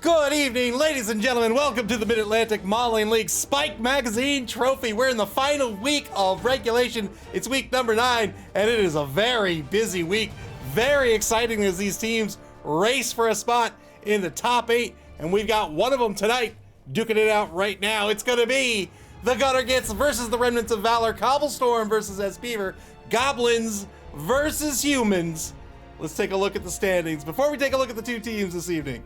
Good evening, ladies and gentlemen. Welcome to the Mid-Atlantic Modeling League Spike Magazine Trophy. We're in the final week of regulation. It's week number 9, and it is a very busy week. Very exciting as these teams race for a spot in the top 8, and we've got one of them tonight duking it out right now. It's going to be the Gitz versus the Remnants of Valor, Cobblestorm versus S-Beaver, Goblins versus Humans. Let's take a look at the standings before we take a look at the two teams this evening.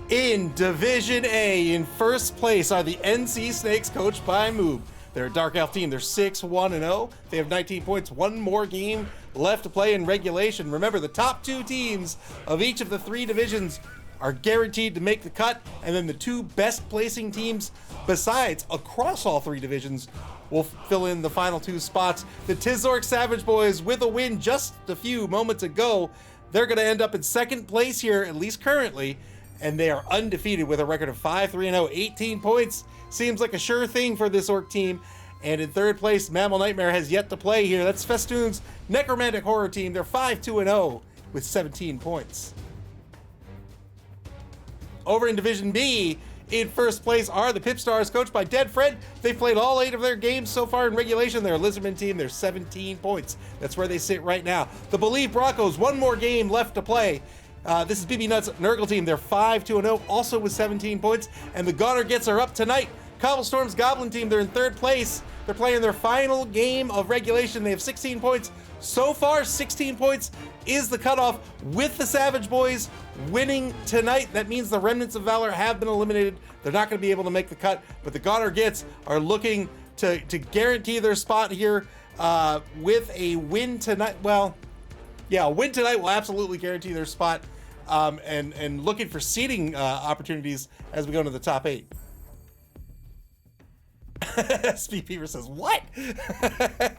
In Division A, in first place are the NC Snakes, coached by Moob. They're a Dark Elf team. They're 6-1-0. They have 19 points, one more game left to play in regulation. Remember, the top 2 teams of each of the 3 divisions are guaranteed to make the cut, and then the 2 best placing teams besides across all 3 divisions will fill in the final 2 spots. The Tizork Savage Boys, with a win just a few moments ago, they're going to end up in second place here, at least currently, and they are undefeated with a record of 5-3-0, 18 points. Seems like a sure thing for this Orc team. And in third place, MAML Nightmare has yet to play here. That's Festoon's Necromantic Horror team. They're 5-2-0 with 17 points. Over in Division B, in first place are the Pipstars, coached by Dead Fred. They've played all 8 of their games so far in regulation. They're a Lizardman team. They're 17 points. That's where they sit right now. The Believe Broncos, one more game left to play. This is BB Nuts Nurgle team. They're 5-2-0, also with 17 points. And the Gitz are up tonight. Cobblestorm's Goblin team, they're in third place. They're playing their final game of regulation. They have 16 points. So far, 16 points is the cutoff, with the Savage Boys winning tonight. That means the Remnants of Valor have been eliminated. They're not going to be able to make the cut, but the Gitz are looking to guarantee their spot here with a win tonight. Well, yeah, a win tonight will absolutely guarantee their spot, and looking for seeding opportunities as we go into the top 8. Speed Beaver says, what?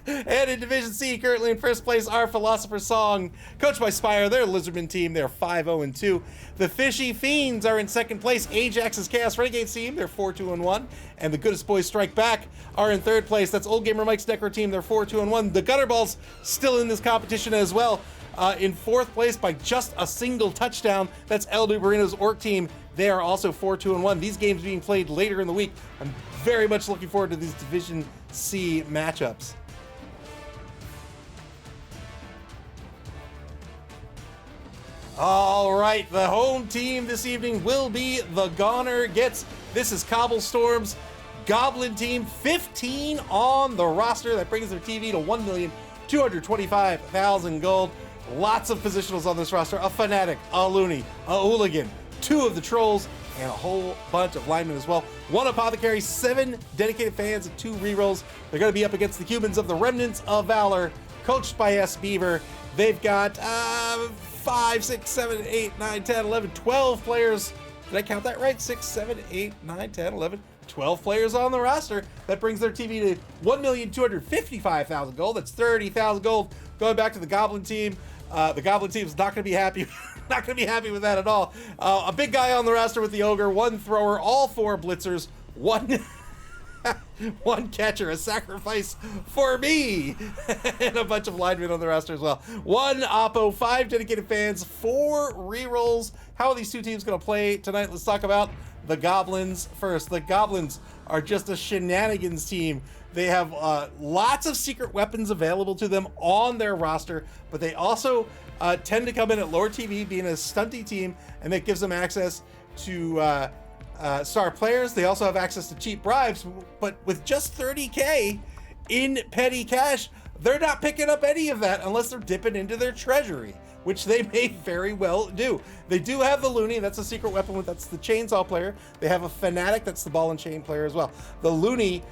And in Division C, currently in first place are Philosopher's Song, coached by Spire. They're a Lizardman team. They're 5-0-2. The Fishy Fiends are in second place. Ajax's Chaos Renegades team. They're 4-2-1. And the Goodest Boys Strike Back are in third place. That's Old Gamer Mike's Necro team. They're 4-2-1. The Gutterballs still in this competition as well. In fourth place by just a single touchdown. That's El Dubarino's Orc team. They are also 4-2-1. These games being played later in the week. I'm very much looking forward to these Division C matchups. All right, the home team this evening will be the Gitz. This is Cobblestorm's Goblin team, 15 on the roster. That brings their TV to 1,225,000 gold. Lots of positionals on this roster. A Fanatic, a Looney, a Hooligan, 2 of the Trolls, and a whole bunch of linemen as well. 1 Apothecary, 7 dedicated fans, and 2 rerolls. They're going to be up against the Humans of the Remnants of Valor, coached by S-Beaver. They've got 5, 6, 7, 8, 9, 10, 11, 12 players. Did I count that right? 6, 7, 8, 9, 10, 11, 12 players on the roster. That brings their TV to 1,255,000 gold. That's 30,000 gold. Going back to the Goblin team. The Goblin team is not going to be happy. Not going to be happy with that at all. A big guy on the roster with the Ogre, 1 thrower, all 4 blitzers, 1 1 catcher, a sacrifice for me, and a bunch of linemen on the roster as well. 1 Oppo, 5 dedicated fans, 4 rerolls. How are these two teams going to play tonight? Let's talk about the Goblins first. The Goblins are just a shenanigans team. They have lots of secret weapons available to them on their roster, but they also tend to come in at lower TV, being a stunty team, and that gives them access to star players. They also have access to cheap bribes, but with just 30K in petty cash, they're not picking up any of that unless they're dipping into their treasury, which they may very well do. They do have the Looney, that's a secret weapon, that's the chainsaw player. They have a Fanatic, that's the ball and chain player as well. The Looney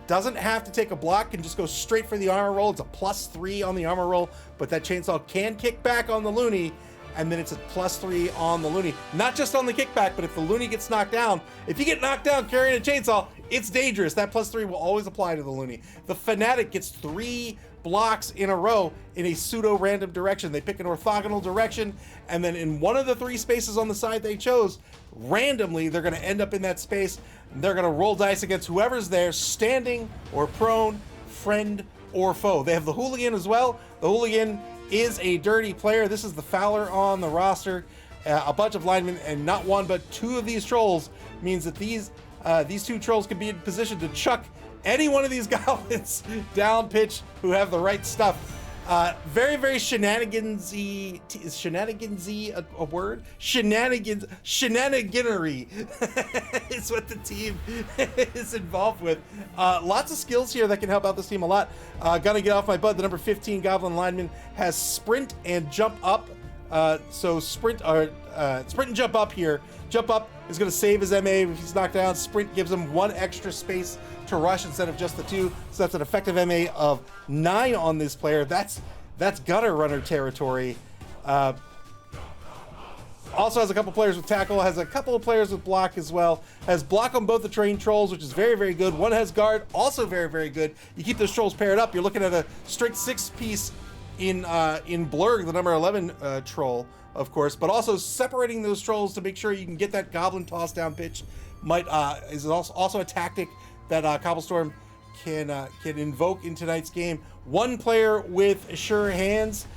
doesn't have to take a block, can just go straight for the armor roll. It's a +3 on the armor roll, but that chainsaw can kick back on the Looney, and then it's a +3 on the Looney. Not just on the kickback, but if the Looney gets knocked down, if you get knocked down carrying a chainsaw, it's dangerous. That +3 will always apply to the Looney. The Fanatic gets 3 blocks in a row in a pseudo-random direction. They pick an orthogonal direction, and then in one of the 3 spaces on the side they chose, randomly, they're going to end up in that space. They're going to roll dice against whoever's there, standing or prone, friend or foe. They have the Hooligan as well. The Hooligan is a dirty player. This is the Fowler on the roster. A bunch of linemen, and not one but two of these trolls means that these two trolls can be in position to chuck any one of these goblins down pitch who have the right stuff. Very, very shenanigansy. Is shenanigansy a word? Shenaniganery is what the team is involved with. Lots of skills here that can help out this team a lot. Gonna get off my butt. The number 15 Goblin lineman has sprint and jump up. So sprint and jump up here. Jump up is going to save his MA if he's knocked down. Sprint gives him one extra space to rush instead of just the two. So that's an effective MA of 9 on this player. That's gutter runner territory. Also has a couple players with tackle, has a couple of players with block as well. Has block on both the trained trolls, which is very, very good. One has guard, also very, very good. You keep those trolls paired up, you're looking at a straight 6-piece in Blurg, the number 11 troll, of course, but also separating those trolls to make sure you can get that goblin toss down pitch is also a tactic that Cobblestorm can invoke in tonight's game. One player with sure hands.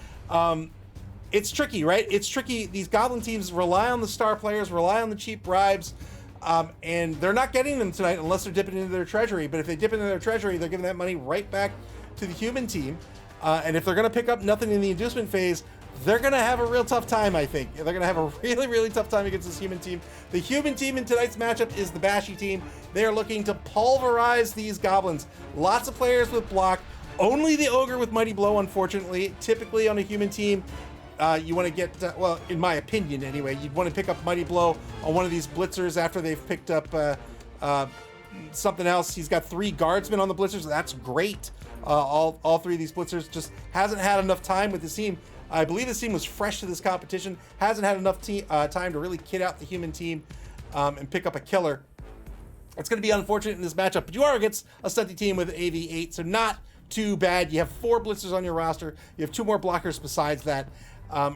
It's tricky, right? It's tricky. These goblin teams rely on the star players, rely on the cheap bribes, and they're not getting them tonight unless they're dipping into their treasury. But if they dip into their treasury, they're giving that money right back to the human team. And if they're going to pick up nothing in the inducement phase, they're going to have a real tough time, I think. They're going to have a really, really tough time against this human team. The human team in tonight's matchup is the Bashy team. They are looking to pulverize these goblins. Lots of players with block. Only the ogre with mighty blow, unfortunately. Typically on a human team, you want to get, well, in my opinion anyway, you'd want to pick up mighty blow on one of these blitzers after they've picked up something else. He's got 3 guardsmen on the blitzers. That's great. All 3 of these blitzers just hasn't had enough time with this team. I believe this team was fresh to this competition, hasn't had enough time to really kid out the human team and pick up a killer. It's going to be unfortunate in this matchup, but you are against a stunty team with AV8, so not too bad. You have 4 blitzers on your roster. You have 2 more blockers besides that.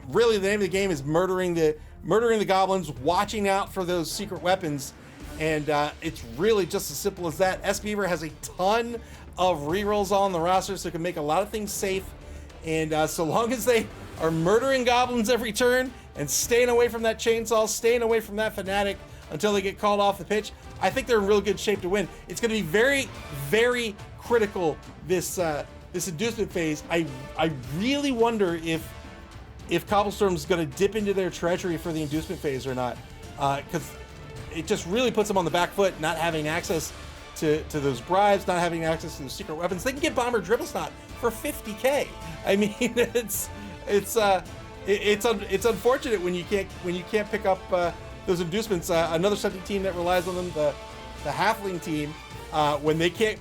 Really, the name of the game is murdering the goblins, watching out for those secret weapons, and it's really just as simple as that. S Beaver has a ton of rerolls on the roster, so it can make a lot of things safe. And so long as they are murdering goblins every turn and staying away from that chainsaw, staying away from that fanatic until they get called off the pitch, I think they're in real good shape to win. It's going to be very, very critical this inducement phase. I really wonder if Cobblestorm's going to dip into their treasury for the inducement phase or not, because it just really puts them on the back foot, not having access to those bribes, not having access to the secret weapons. They can get Bomber Dribble Snot for 50K. I mean, it's unfortunate when you can't pick up those inducements. Another subject team that relies on them, the Halfling team, when they can't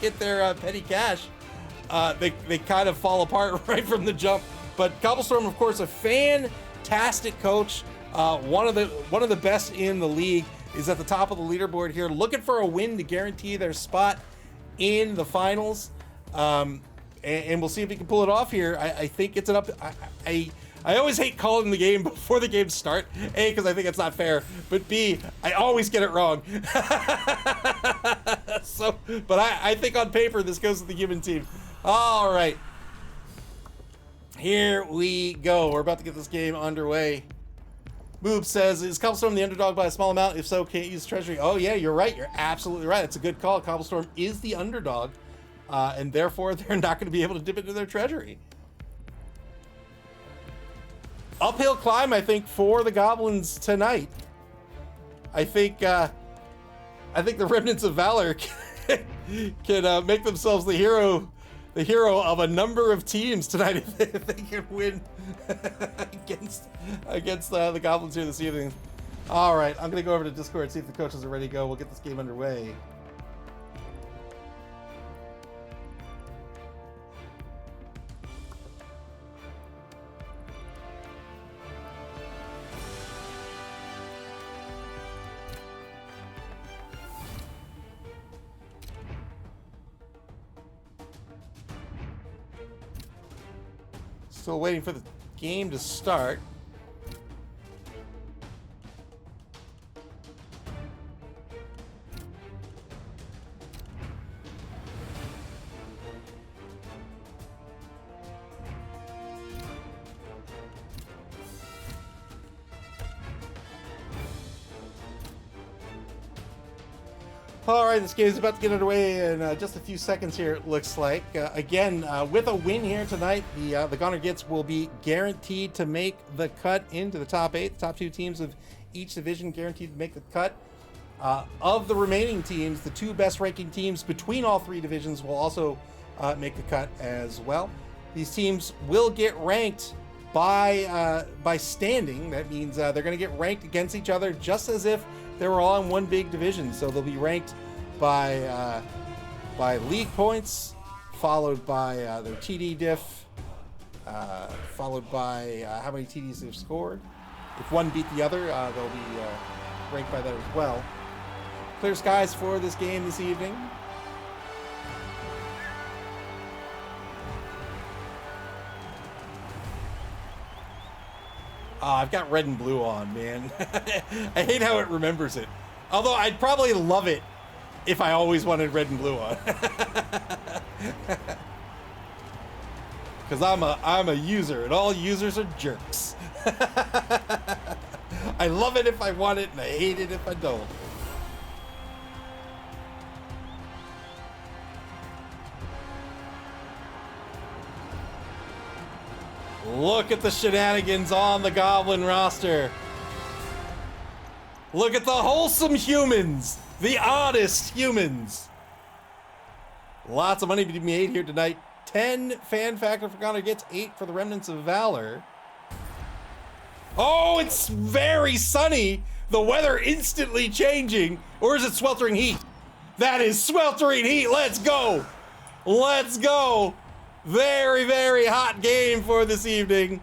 get their petty cash, they kind of fall apart right from the jump. But Cobblestorm, of course, a fantastic coach, one of the best in the league, is at the top of the leaderboard here, looking for a win to guarantee their spot in the finals. And we'll see if he can pull it off here. I think it's an up. I always hate calling the game before the games start. A, because I think it's not fair. But B, I always get it wrong. But I think on paper this goes to the human team. All right. Here we go. We're about to get this game underway. Boob says, is Cobblestorm the underdog by a small amount? If so, can't use treasury. Oh yeah, you're right. You're absolutely right. It's a good call. Cobblestorm is the underdog. And therefore, they're not going to be able to dip into their treasury. Uphill climb, I think, for the Goblins tonight. I think the Remnants of Valor can make themselves the hero of a number of teams tonight if they can win against the Goblins here this evening. All right, I'm going to go over to Discord and see if the coaches are ready to go. We'll get this game underway. Still waiting for the game to start. All right, this game is about to get underway in just a few seconds here, it looks like. Again, with a win here tonight, the Gunner Gitz will be guaranteed to make the cut into the top 8. The top 2 teams of each division guaranteed to make the cut. Of the remaining teams, the 2 best ranking teams between all 3 divisions will also make the cut as well. These teams will get ranked by standing. That means they're going to get ranked against each other just as if they were all in one big division. So they'll be ranked by league points, followed by their TD diff, followed by how many TDs they've scored. If one beat the other, they'll be ranked by that as well. Clear skies for this game this evening. I've got red and blue on, man. I hate how it remembers it. Although I'd probably love it if I always wanted red and blue on. Because I'm a user, and all users are jerks. I love it if I want it, and I hate it if I don't. Look at the shenanigans on the Goblin roster. Look at the wholesome humans, the honest humans. Lots of money to be made here tonight. 10 fan factor for Connor Gitz, 8 for the Remnants of Valor. Oh, it's very sunny. The weather instantly changing. Or is it sweltering heat? That is sweltering heat. Let's go. Let's go. Very, very hot game for this evening.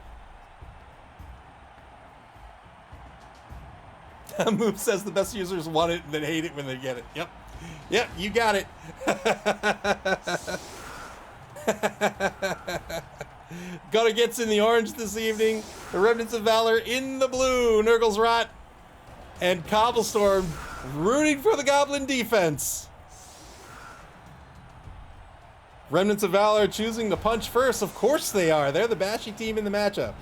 Move says the best users want it and then hate it when they get it. Yep. Yep, you got it. Gunner Gitz in the orange this evening. The Remnants of Valor in the blue. Nurgle's Rot and Cobblestorm rooting for the Goblin defense. Remnants of Valor choosing to punch first. Of course they are. They're the bashy team in the matchup.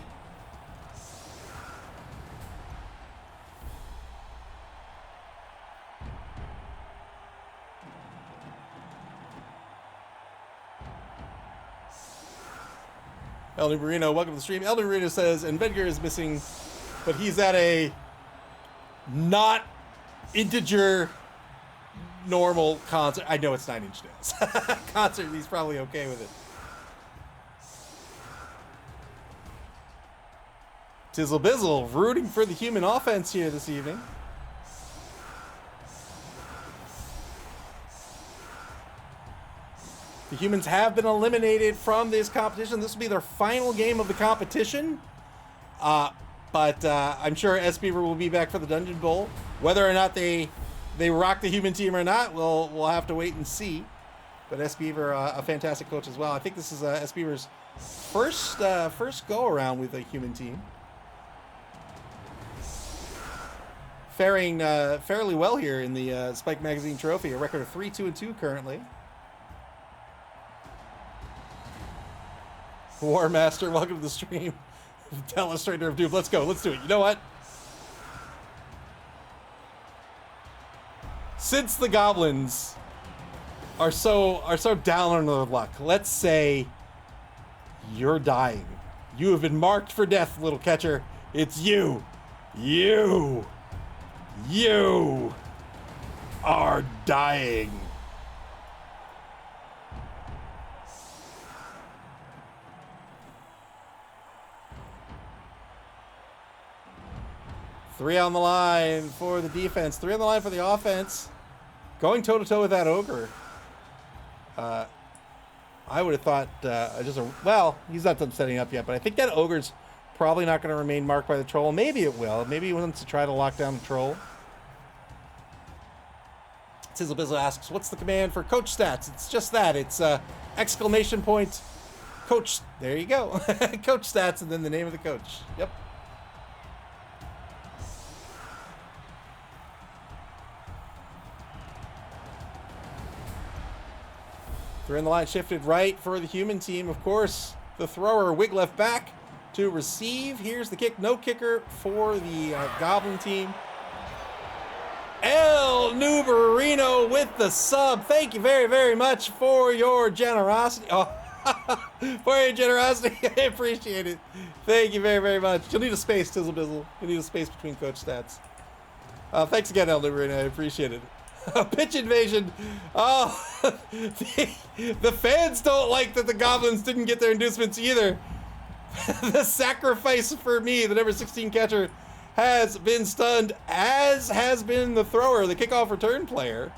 Elden Marino, welcome to the stream. Elden Marino says, and Bedgar is missing, but he's at a not integer normal concert. I know it's 9 Inch Nails. Concert, he's probably okay with it. Tizzle Bizzle rooting for the human offense here this evening. The humans have been eliminated from this competition. This will be their final game of the competition. But I'm sure S. Beaver will be back for the Dungeon Bowl. Whether or not they rock the human team or not, we'll have to wait and see. But S. Beaver, a fantastic coach as well. I think this is S. Beaver's first go around with a human team. Faring fairly well here in the Spike Magazine Trophy. A record of 3-2-2 currently. War Master, welcome to the stream. Telestrator of Doom. Let's go. Let's do it. You know what? Since the goblins are so down on their luck, let's say you're dying. You have been marked for death, little catcher. It's you. You are dying. Three on the line for the defense. 3 on the line for the offense. Going toe-to-toe with that ogre. I would have thought well, he's not done setting up yet, but I think that ogre's probably not going to remain marked by the troll. Maybe it will. Maybe he wants to try to lock down the troll. Sizzle Bizzle asks, what's the command for coach stats? It's just that. It's exclamation point coach. There you go. Coach stats and then the name of the coach. Yep. Three on the line shifted right for the human team. Of course, the thrower Wiglef back to receive. Here's the kick. No kicker for the Goblin team. El Nuberino with the sub. Thank you very, very much for your generosity. Oh, for your generosity. I appreciate it. Thank you very, very much. You'll need a space, Tizzle Bizzle. You'll need a space between coach stats. Thanks again, El Nuberino. I appreciate it. Pitch invasion. Oh, the fans don't like that the Goblins didn't get their inducements either. The sacrifice for me, the number 16 catcher, has been stunned, as has been the thrower, the kickoff return player.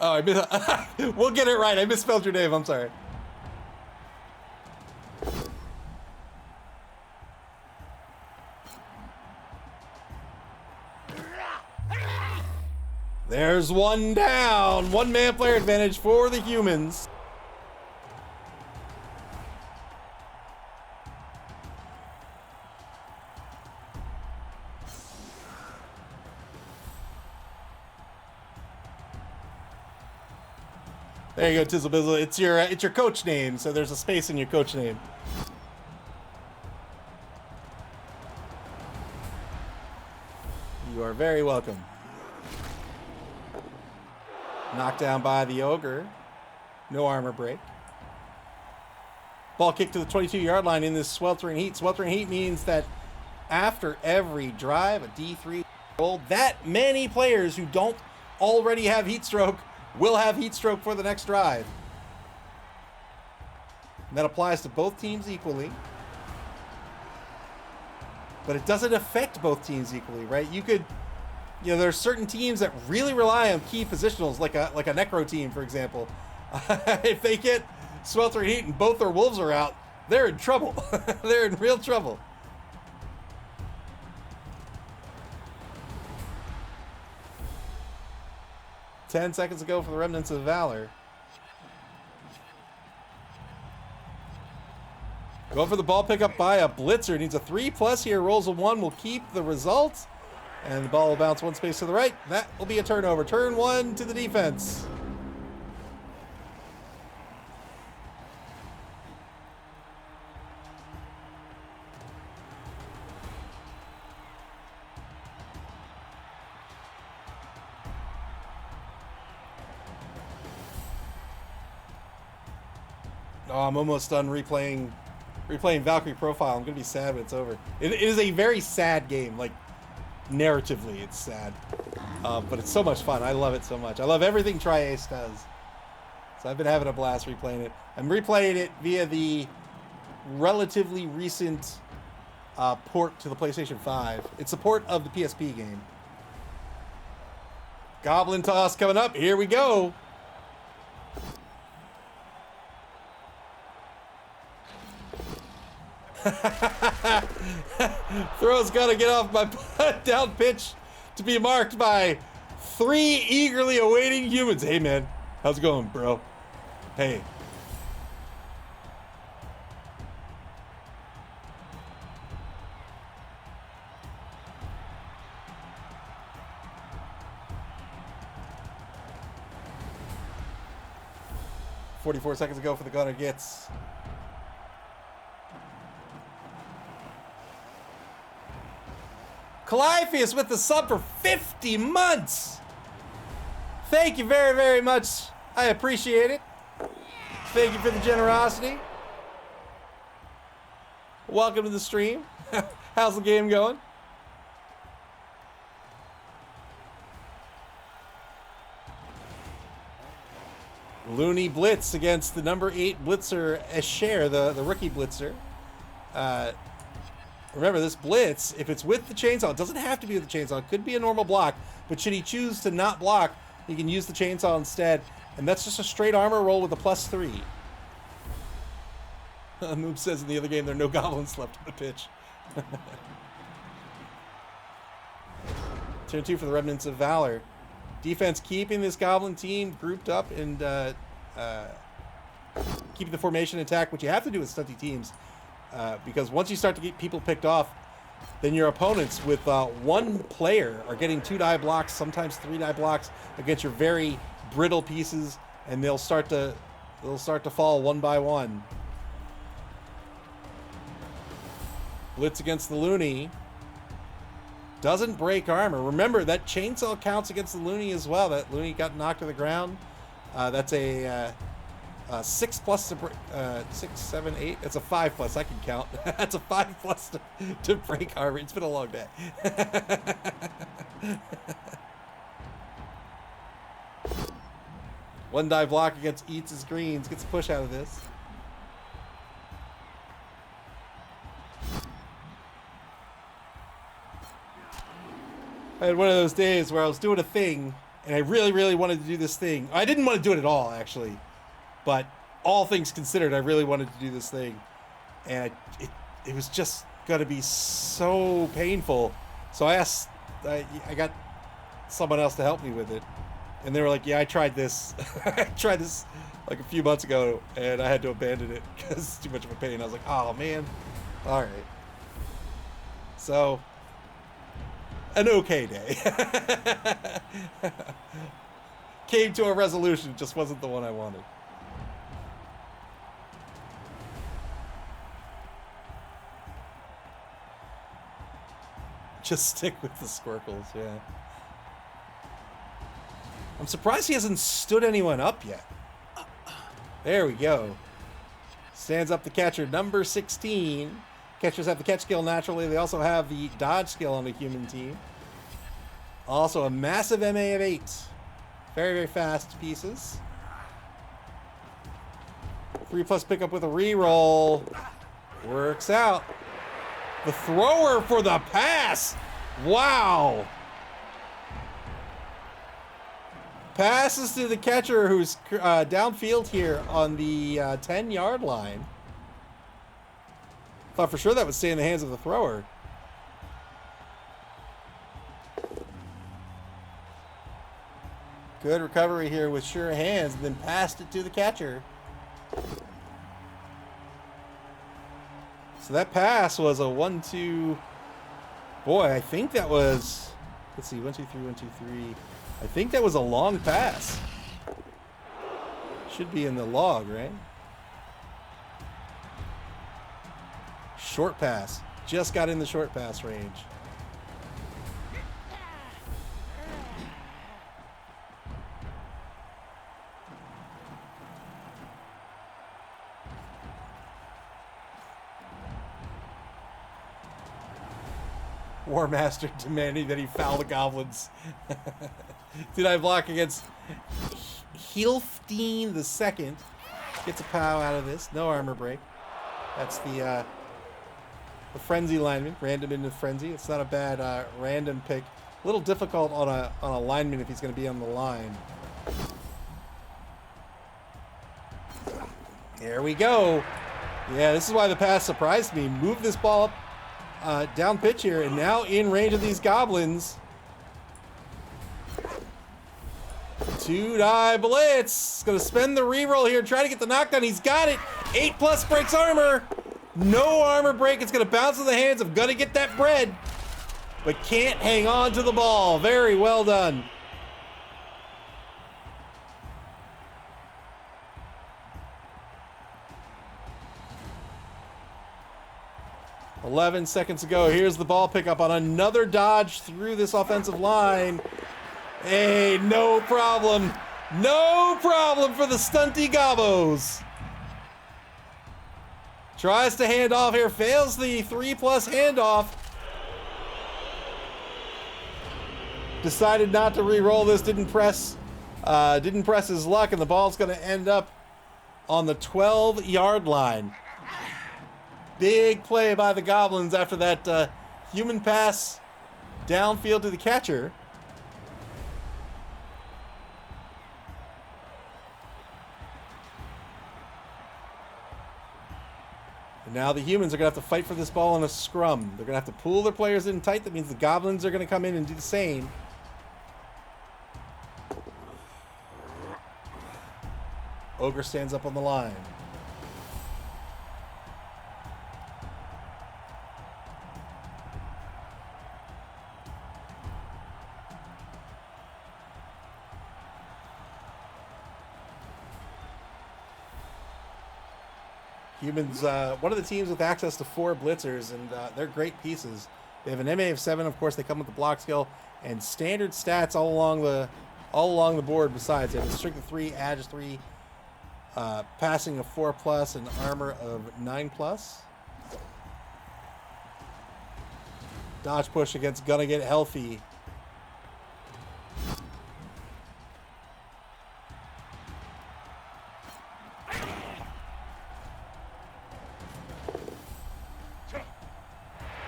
Oh, I missed. We'll get it right. I misspelled your name. I'm sorry. There's one down. One man player advantage for the humans. There you go, Tizzle Bizzle. It's your coach name, so there's a space in your coach name. You are very welcome. Knocked down by the Ogre. No armor break. Ball kicked to the 22-yard line in this sweltering heat. Sweltering heat means that after every drive, a D3 roll, that many players who don't already have heat stroke will have heat stroke for the next drive. And that applies to both teams equally. But it doesn't affect both teams equally, right? You could... You know, there are certain teams that really rely on key positionals, like a Necro team, for example. If they get sweltering heat and both their wolves are out, they're in trouble. They're in real trouble. Ten seconds ago for the Remnants of Valor. Go for the ball pickup by a blitzer. Needs a 3+ here. Rolls a 1. Will keep the result. And the ball will bounce one space to the right. That will be a turnover. Turn 1 to the defense. Oh, I'm almost done replaying Valkyrie Profile. I'm going to be sad when it's over. It is a very sad game. Like, narratively, it's sad. But it's so much fun. I love it so much. I love everything Tri-Ace does. So I've been having a blast replaying it. I'm replaying it via the relatively recent port to the PlayStation 5. It's a port of the PSP game. Goblin toss coming up. Here we go. Throw's got to get off my down pitch to be marked by 3 eagerly awaiting humans. Hey, man. How's it going, bro? Hey. "44 seconds ago for the gunner Gitz. Calliphius with the sub for 50 months. Thank you very, very much. I appreciate it. Thank you for the generosity. Welcome to the stream. How's the game going? Looney blitz against the number 8 blitzer, Escher, the rookie blitzer. Remember, this blitz, if it's with the chainsaw, it doesn't have to be with the chainsaw. It could be a normal block, but should he choose to not block, he can use the chainsaw instead, and that's just a straight armor roll with a +3. Moob says in the other game there are no goblins left on the pitch. Turn 2 for the Remnants of Valor. Defense keeping this goblin team grouped up and keeping the formation intact, which you have to do with stunty teams. Because once you start to get people picked off, then your opponents with 1 player are getting 2 die blocks, sometimes 3 die blocks against your very brittle pieces, and they'll start to They'll start to fall one by one. Blitz against the Looney. Doesn't break armor. Remember, that chainsaw counts against the Looney as well. That Looney got knocked to the ground. That's a 6 plus to break, 6, 7, 8. It's a 5 plus. I can count. That's a 5 plus to break armor. It's been a long day. One die block against Eats his greens. Gets a push out of this. I had one of those days where I was doing a thing, and I really, really wanted to do this thing. I didn't want to do it at all, actually. But all things considered, I really wanted to do this thing. And it was just going to be so painful. So I asked, I got someone else to help me with it. And they were like, yeah, I tried this. I tried this like a few months ago, and I had to abandon it because it's too much of a pain. I was like, oh, man. All right. So, an okay day. Came to a resolution, just wasn't the one I wanted. Just stick with the squircles, yeah. I'm surprised he hasn't stood anyone up yet. There we go. Stands up the catcher, number 16. Catchers have the catch skill naturally. They also have the dodge skill on the human team. Also a massive MA of 8. Very, very fast pieces. 3+ pickup with a reroll. Works out. The thrower for the pass. Wow. Passes to the catcher who's downfield here on the 10-yard line. Thought for sure that would stay in the hands of the thrower. Good recovery here with sure hands, and then passed it to the catcher. So that pass was a 1-2. Boy, I think that was, let's see, 1, 2, 3, 1, 2, 3. I think that was a long pass. Should be in the log, right? Short pass. Just got in the short pass range. War Master demanding that he foul the goblins. Did I block against Heelfteen the second? Gets a POW out of this. No armor break. That's the frenzy lineman. Random into frenzy. It's not a bad random pick. A little difficult on a lineman if he's going to be on the line. There we go. Yeah, this is why the pass surprised me. Move this ball up down pitch here, and now in range of these goblins. 2-die blitz. Gonna spend the reroll here, try to get the knockdown. He's got it. 8+ breaks armor. No armor break. It's gonna bounce in the hands of gonna get that bread, but can't hang on to the ball. Very well done. $11 to go. Here's the ball pickup on another dodge through this offensive line. Hey, no problem. No problem for the stunty Gobos. Tries to hand off here. Fails the 3+ handoff. Decided not to re-roll this. Didn't press his luck, and the ball's going to end up on the 12-yard line. Big play by the Goblins after that human pass downfield to the catcher. And now the humans are going to have to fight for this ball in a scrum. They're going to have to pull their players in tight. That means the Goblins are going to come in and do the same. Ogre stands up on the line. Humans, one of the teams with access to 4 blitzers, and they're great pieces. They have an MA of 7, of course. They come with the block skill and standard stats all along the board. Besides, they have a strength of 3, edge 3, passing of 4+, and armor of 9+. Dodge push against Gonna Get Healthy.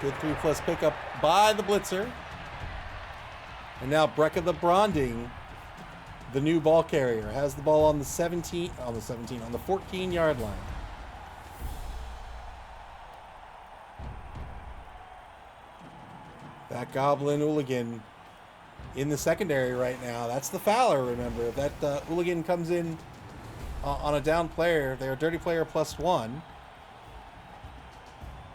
Good 3+ pickup by the blitzer. And now Brecca the Bronding, the new ball carrier, has the ball on the 14-yard line. That Goblin Hooligan in the secondary right now. That's the Valor, remember. If that Hooligan comes in on a down player, they're a dirty player +1.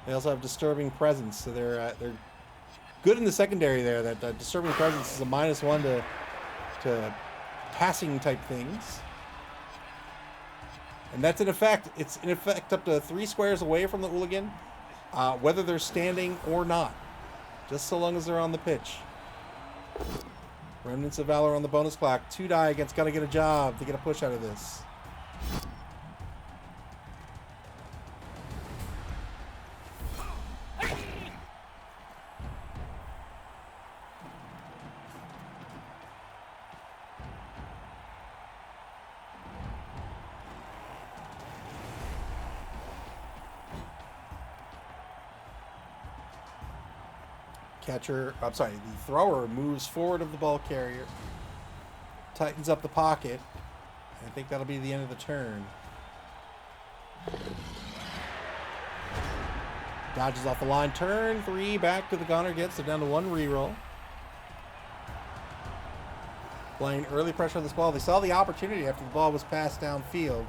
They also have disturbing presence, so they're good in the secondary there. That disturbing presence is a -1 to passing type things, and that's in effect. It's in effect up to 3 squares away from the hooligan, whether they're standing or not, just so long as they're on the pitch. Remnants of Valor on the bonus clock. 2 die against Gotta Get a Job to get a push out of this. The thrower moves forward of the ball carrier, tightens up the pocket. I think that'll be the end of the turn. Dodges off the line, turn 3, back to the gunner, gets it down to 1 reroll. Playing early pressure on this ball. They saw the opportunity after the ball was passed downfield.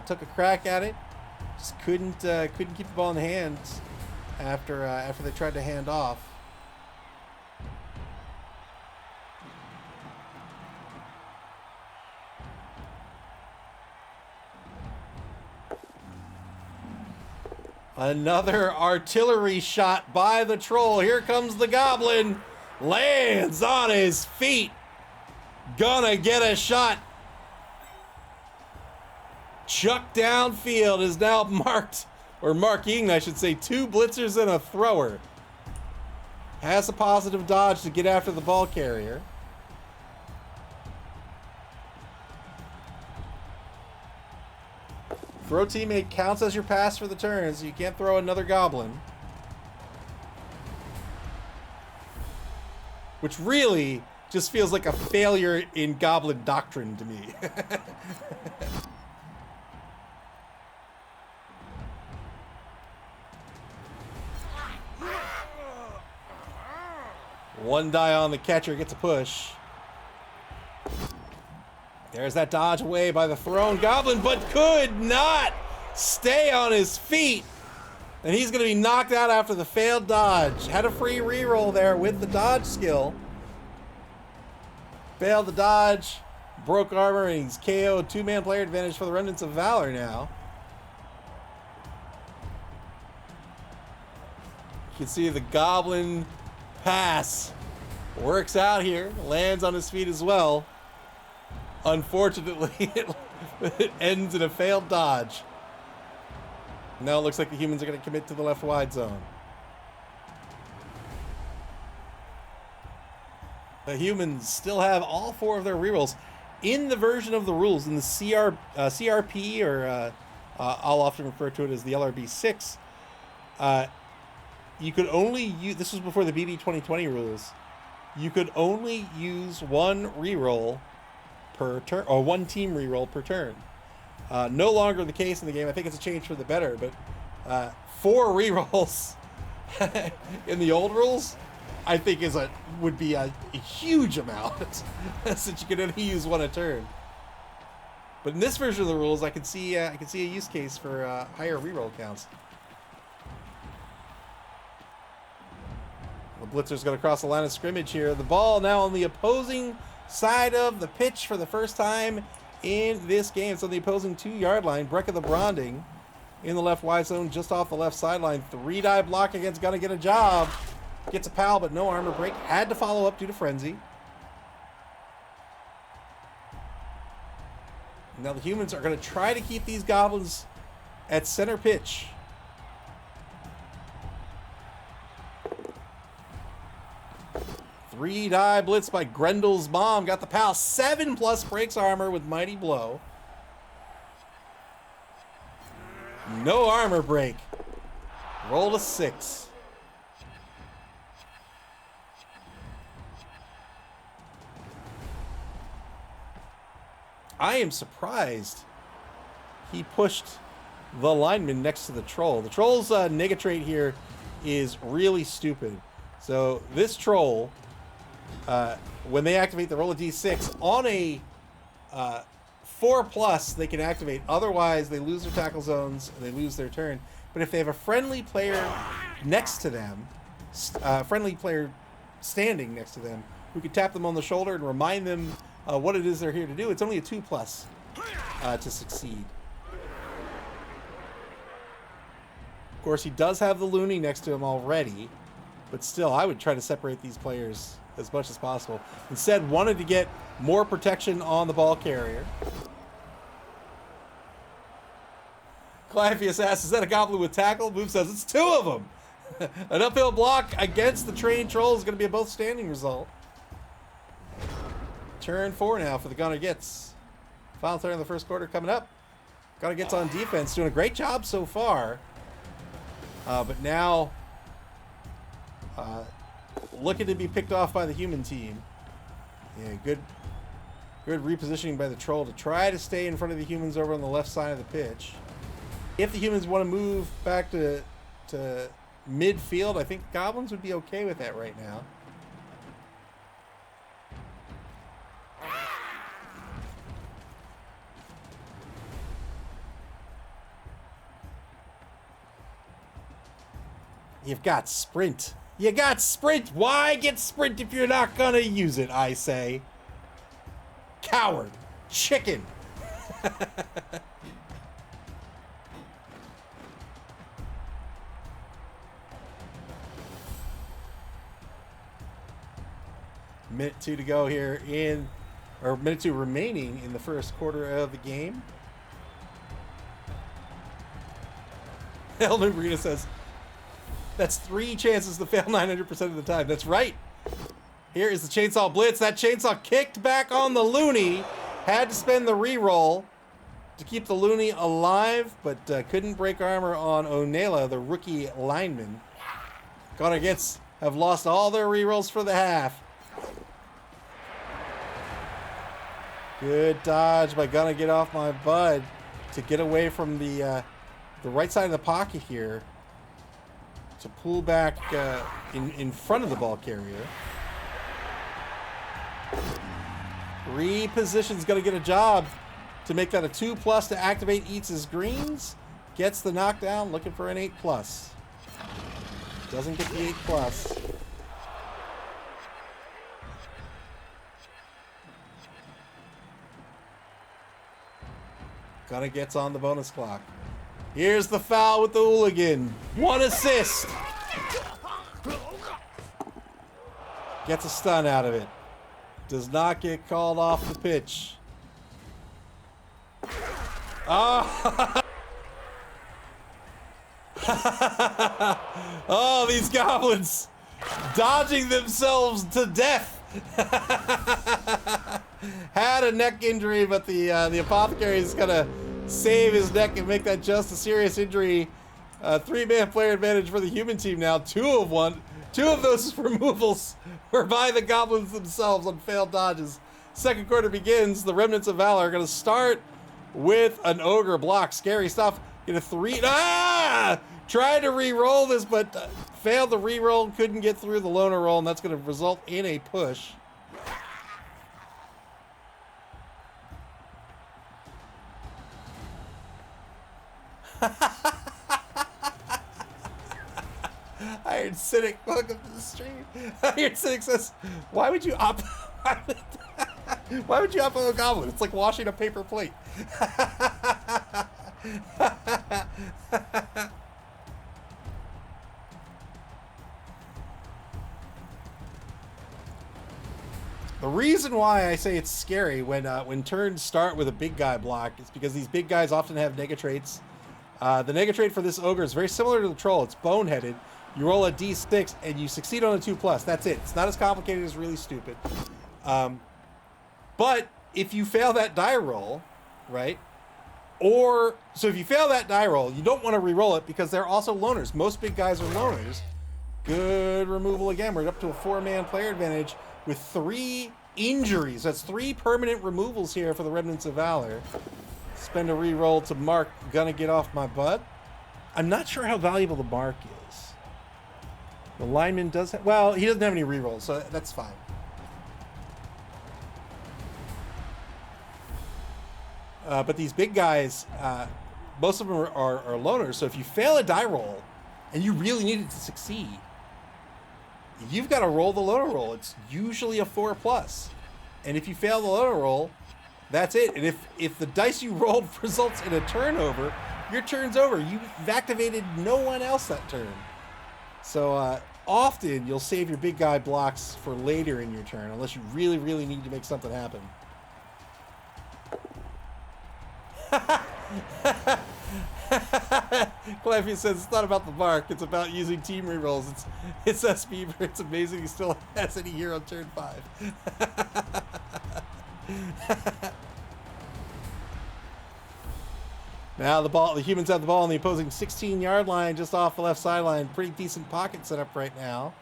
Took a crack at it, just couldn't keep the ball in the hands. After they tried to hand off. Another artillery shot by the troll. Here comes the Goblin. Lands on his feet. Gonna get a shot. Chuck downfield is now marked. Or marking, I should say, 2 blitzers and a thrower. Has a positive dodge to get after the ball carrier. Throw teammate counts as your pass for the turn, so you can't throw another Goblin. Which really just feels like a failure in Goblin doctrine to me. 1 die on the catcher, gets a push. There's that dodge away by the thrown Goblin, but could not stay on his feet. And he's going to be knocked out after the failed dodge. Had a free reroll there with the dodge skill. Failed the dodge, broke armor, and he's KO'd. 2-man player advantage for the Remnants of Valor now. You can see the Goblin pass works out here, lands on his feet as well. Unfortunately, it ends in a failed dodge. Now it looks like the humans are going to commit to the left wide zone. The humans still have all 4 of their rerolls. In the version of the rules, in the CRP, or I'll often refer to it as the LRB 6, you could only use, this was before the BB 2020 rules, you could only use 1 reroll per turn, or 1 team reroll per turn. No longer the case in the game. I think it's a change for the better, but 4 rerolls in the old rules, I think would be a huge amount, since you could only use 1 a turn. But in this version of the rules, I can see a use case for higher reroll counts. The blitzer's going to cross the line of scrimmage here. The ball now on the opposing side of the pitch for the first time in this game. It's on the opposing 2-yard line. Brecca the Bronding in the left Y zone, just off the left sideline. 3-die block against gonna get a job. Gets a pal, but no armor break. Had to follow up due to frenzy. Now the humans are going to try to keep these goblins at center pitch. Three-die blitz by Grendel's mom. Got the pal. 7+ breaks armor with Mighty Blow. No armor break. Roll a 6. I am surprised he pushed the lineman next to the troll. The troll's nega trait here is really stupid. So this troll, when they activate the roll a d6, on a 4+, they can activate. Otherwise, they lose their tackle zones, and they lose their turn. But if they have a friendly player next to them, friendly player standing next to them, who can tap them on the shoulder and remind them what it is they're here to do, it's only a 2+ to succeed. Of course, he does have the loony next to him already, but still, I would try to separate these players as much as possible. Instead, wanted to get more protection on the ball carrier. Clypheus asks, is that a goblin with tackle? Move says, it's 2 of them. An uphill block against the trained troll is going to be a both standing result. Turn 4 now for the Gunner Gitz. Final turn of the first quarter coming up. Gunner Gitz on defense, doing a great job so far. But now, looking to be picked off by the human team. Yeah, good repositioning by the troll to try to stay in front of the humans over on the left side of the pitch. If the humans want to move back to midfield, I think the goblins would be okay with that right now. You've got sprint. You got sprint. Why get sprint if you're not gonna use it, I say. Coward. Chicken. Minute 2 to go here minute 2 remaining in the first quarter of the game. Elden Marina says, that's 3 chances to fail 900% of the time. That's right. Here is the chainsaw blitz. That chainsaw kicked back on the loony. Had to spend the reroll to keep the loony alive, but couldn't break armor on Onela, the rookie lineman. Gunner Gitz have lost all their rerolls for the half. Good dodge by Gunner Get Off My Bud to get away from the right side of the pocket here. To pull back in front of the ball carrier. Reposition's going to get a job to make that a 2+ to activate. Eats his greens. Gets the knockdown. Looking for an 8+. Doesn't get the 8+. Gunner gets on the bonus clock. Here's the foul with the hooligan. 1 assist. Gets a stun out of it. Does not get called off the pitch. Oh, oh, these goblins dodging themselves to death. Had a neck injury, but the apothecary is gonna save his neck and make that just a serious injury. 3-man player advantage for the human team now. 2 of those removals were by the goblins themselves on failed dodges. Second quarter begins. The Remnants of Valor are going to start with an ogre block. Scary stuff. Get a 3. Tried to re-roll this, but failed the re-roll. Couldn't get through the loner roll, and that's going to result in a push. Iron Cynic, welcome to the stream. Iron Cynic says, why would you op why would you op on a goblin? It's like washing a paper plate. The reason why I say it's scary when turns start with a big guy block is because these big guys often have negatrates. The negatrait for this ogre is very similar to the troll. It's boneheaded. You roll a d6 and you succeed on a 2+. That's it. It's not as complicated as really stupid. But if you fail that die roll, right? So if you fail that die roll, you don't want to re-roll it because they're also loners. Most big guys are loners. Good removal again. We're up to a 4-man player advantage with 3 injuries. That's 3 permanent removals here for the Remnants of Valor. Spend a re-roll to mark, gonna get off my butt. I'm not sure how valuable the mark is. The lineman does have, well, he doesn't have any re-rolls, so that's fine. But these big guys, most of them are loners, so if you fail a die roll and you really need it to succeed, you've got to roll the loner roll. It's usually a 4+. And if you fail the loner roll, that's it. And if the dice you rolled results in a turnover, your turn's over. You've activated no one else that turn. So often you'll save your big guy blocks for later in your turn, unless you really, really need to make something happen. Claffy says it's not about the mark, it's about using team rerolls. It's SB, but it's amazing he still has any here on turn 5. Now the humans have the ball on the opposing 16-yard line, just off the left sideline. Pretty decent pocket setup right now.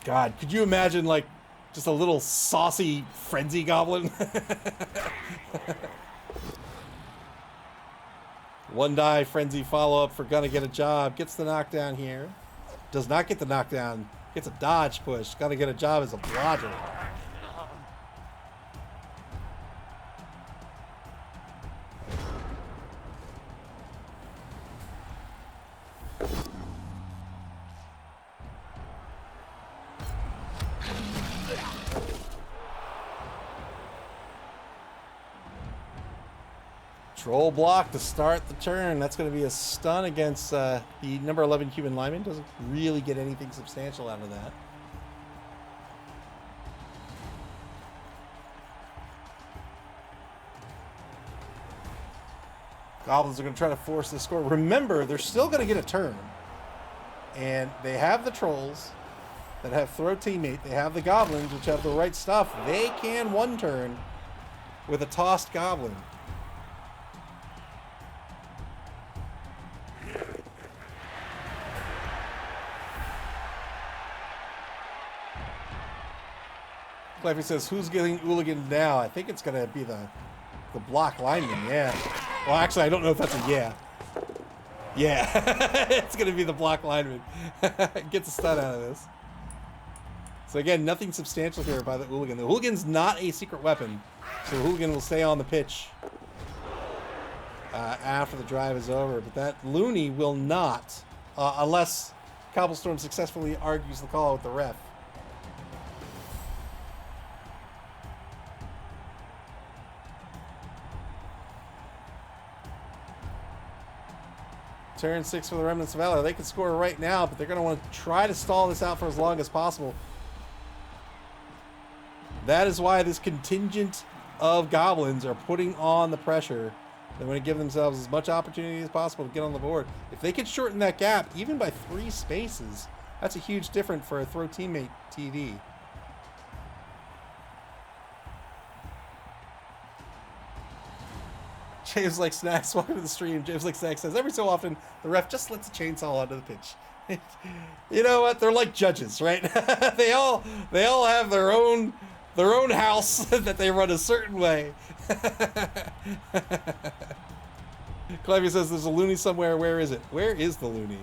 God, could you imagine, like, just a little saucy frenzy goblin? One die frenzy follow-up for gonna get a job. Gets the knockdown here. Does not get the knockdown. Gets a dodge push. Gonna get a job as a blodger. Troll block to start the turn. That's going to be a stun against the number 11 human lineman. Doesn't really get anything substantial out of that. Goblins are going to try to force the score. Remember, they're still going to get a turn. And they have the trolls that have throw teammate. They have the goblins, which have the right stuff. They can one turn with a tossed goblin. Claffy says, who's getting Hooligan now? I think it's going to be the block lineman, yeah. Well, actually, I don't know if that's a yeah. Yeah, it's going to be the block lineman. Gets a stun out of this. So again, nothing substantial here by the Hooligan. The Hooligan's not a secret weapon, so the Hooligan will stay on the pitch after the drive is over. But that Looney will not, unless Cobblestorm successfully argues the call with the ref. Turn 6 for the Remnants of Valor. They can score right now, but they're going to want to try to stall this out for as long as possible. That is why this contingent of goblins are putting on the pressure. They want to give themselves as much opportunity as possible to get on the board. If they can shorten that gap, even by 3 spaces, that's a huge difference for a throw teammate TD. James like snacks. Welcome to the stream. James like snacks says every so often the ref just lets a chainsaw onto the pitch. You know what? They're like judges, right? they all have their own house that they run a certain way. Clevy says there's a loony somewhere. Where is it? Where is the loony?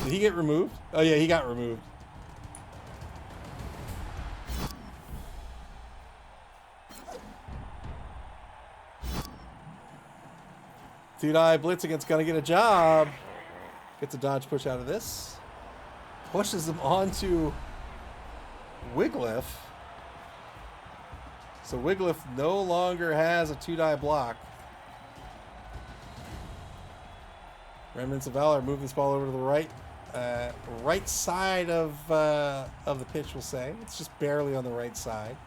Did he get removed? Oh yeah, he got removed. Two-die blitz against gonna get a job. Gets a dodge push out of this. Pushes them onto Wigglyff. So Wigglyff no longer has a 2-die block. Remnants of Valor move this ball over to the right side of the pitch, we'll say. It's just barely on the right side.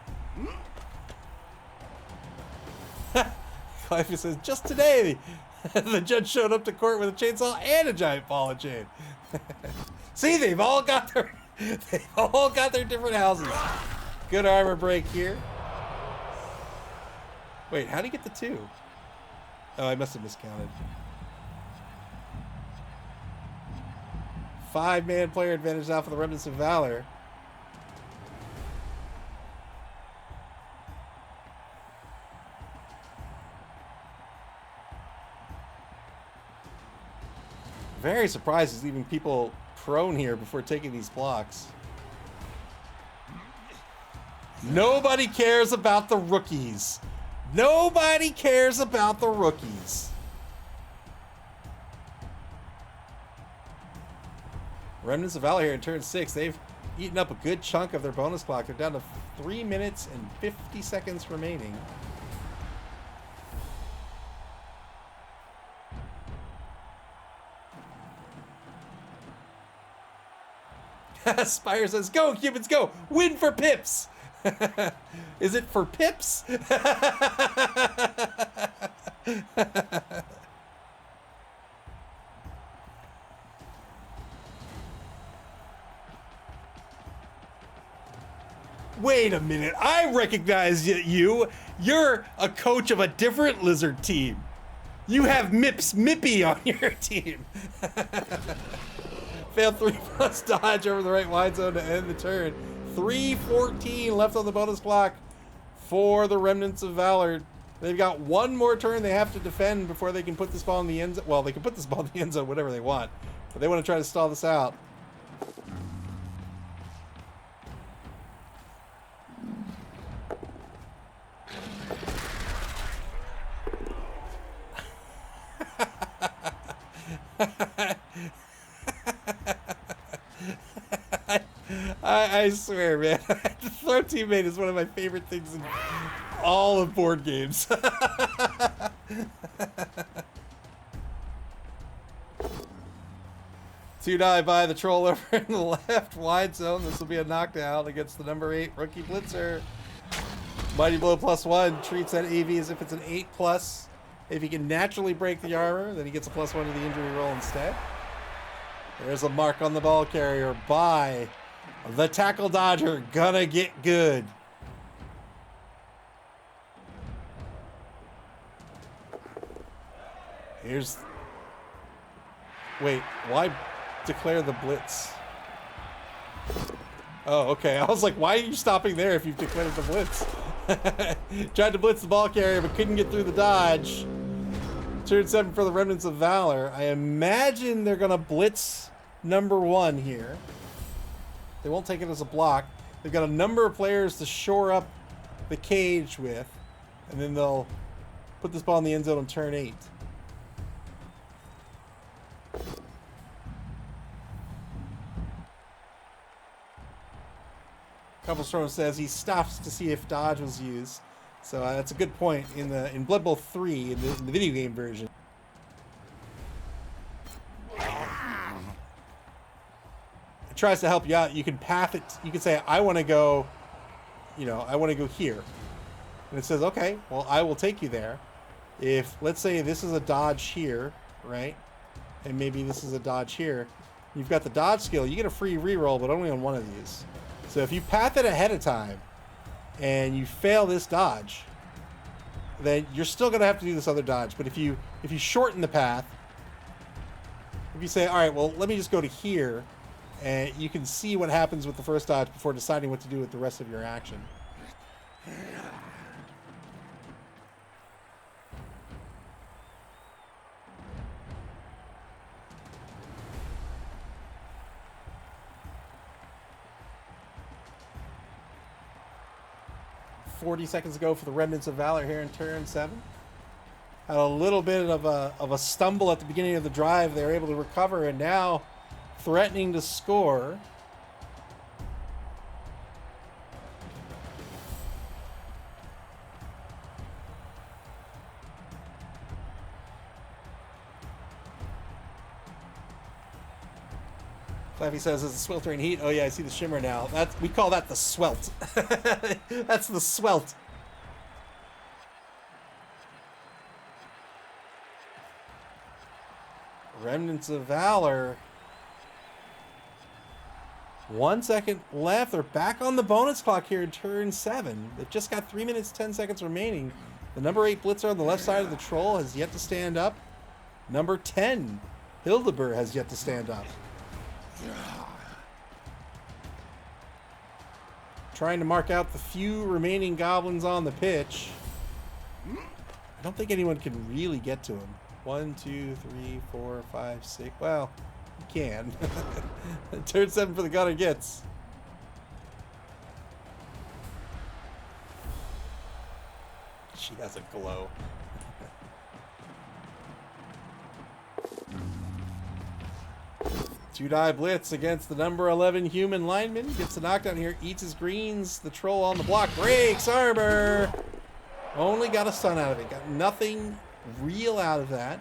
Clive says, just today, the judge showed up to court with a chainsaw and a giant ball and chain. See, they've all got their different houses. Good armor break here. Wait, how did he get the 2? Oh, I must have miscounted. 5-man player advantage now for the Remnants of Valor. Very surprised he's leaving people prone here before taking these blocks. Nobody cares about the rookies. Nobody cares about the rookies. Remnants of Valor here in turn 6. They've eaten up a good chunk of their bonus clock. They're down to 3 minutes and 50 seconds remaining. Spire says, go, humans, go! Win for pips! Is it for pips? Wait a minute, I recognize you. You're a coach of a different lizard team. You have Mips Mippy on your team. Failed 3+ dodge over the right wide zone to end the turn. 3:14 left on the bonus clock for the Remnants of Valor. They've got one more turn they have to defend before they can put this ball in the end zone. Well, they can put this ball in the end zone whatever they want, but they want to try to stall this out. I swear, man. The throw teammate is one of my favorite things in all of board games. 2-die by the troll over in the left wide zone. This will be a knockdown against the number 8 rookie blitzer. Mighty Blow +1 treats that AV as if it's an 8+. If he can naturally break the armor, then he gets a +1 to the injury roll instead. There's a mark on the ball carrier by the tackle dodger. Gonna get good. Here's... Wait, why declare the blitz? Oh, okay. I was like, why are you stopping there if you've declared the blitz? Tried to blitz the ball carrier, but couldn't get through the dodge. Turn 7 for the Remnants of Valor. I imagine they're gonna blitz number 1 here. They won't take it as a block. They've got a number of players to shore up the cage with, and then they'll put this ball in the end zone on turn 8. Cobblestone says he stops to see if dodge was used. So that's a good point in Blood Bowl 3 in the video game version. It tries to help you out. You can path it. You can say, I want to go, I want to go here. And it says, okay, well, I will take you there. If, let's say this is a dodge here, right? And maybe this is a dodge here. You've got the dodge skill. You get a free reroll, but only on one of these. So if you path it ahead of time and you fail this dodge, then you're still going to have to do this other dodge. But if you shorten the path, if you say, all right, well, let me just go to here, and you can see what happens with the first dodge before deciding what to do with the rest of your action. 40 seconds ago for the Remnants of Valor here in turn 7. Had a little bit of a stumble at the beginning of the drive. They were able to recover and now threatening to score. Flappy says, "Is the sweltering heat?" Oh yeah, I see the shimmer now. We call that the swelt. That's the swelt. Remnants of Valor. 1 second left. They're back on the bonus clock here in turn 7. They've just got 3 minutes, 10 seconds remaining. The number 8 blitzer on the left side of the troll has yet to stand up. Number 10, Hildeberg, has yet to stand up. Trying to mark out the few remaining goblins on the pitch. I don't think anyone can really get to him. 1, 2, 3, 4, 5, 6. Well, you can. Turn 7 for the gunner Gitz. She has a glow. Two-die blitz against the number 11 human lineman. Gets a knockdown here. Eats his greens. The troll on the block. Breaks armor. Only got a stun out of it. Got nothing real out of that.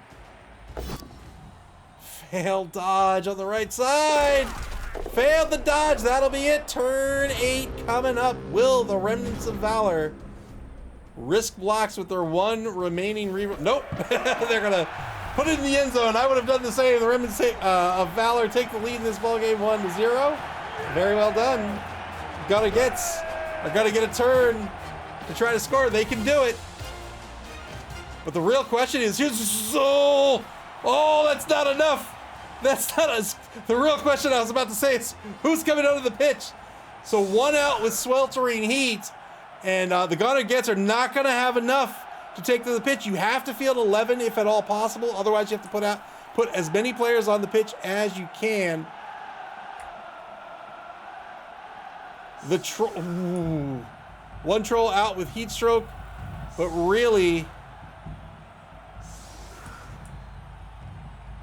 Failed dodge on the right side. Failed the dodge. That'll be it. Turn 8 coming up. Will the Remnants of Valor risk blocks with their one remaining reroll? Nope. They're going to put it in the end zone. I would have done the same. The Remnants of Valor take the lead in this ballgame 1-0. Very well done. Gotta get a turn to try to score. They can do it. But the real question is, oh, that's not enough. That's not us. The real question I was about to say is, who's coming out of the pitch? So 1 out with sweltering heat, and the Gunner Gets are not going to have enough to take to the pitch. You have to field 11 if at all possible. Otherwise, you have to put as many players on the pitch as you can. The one troll out with heat stroke, but really,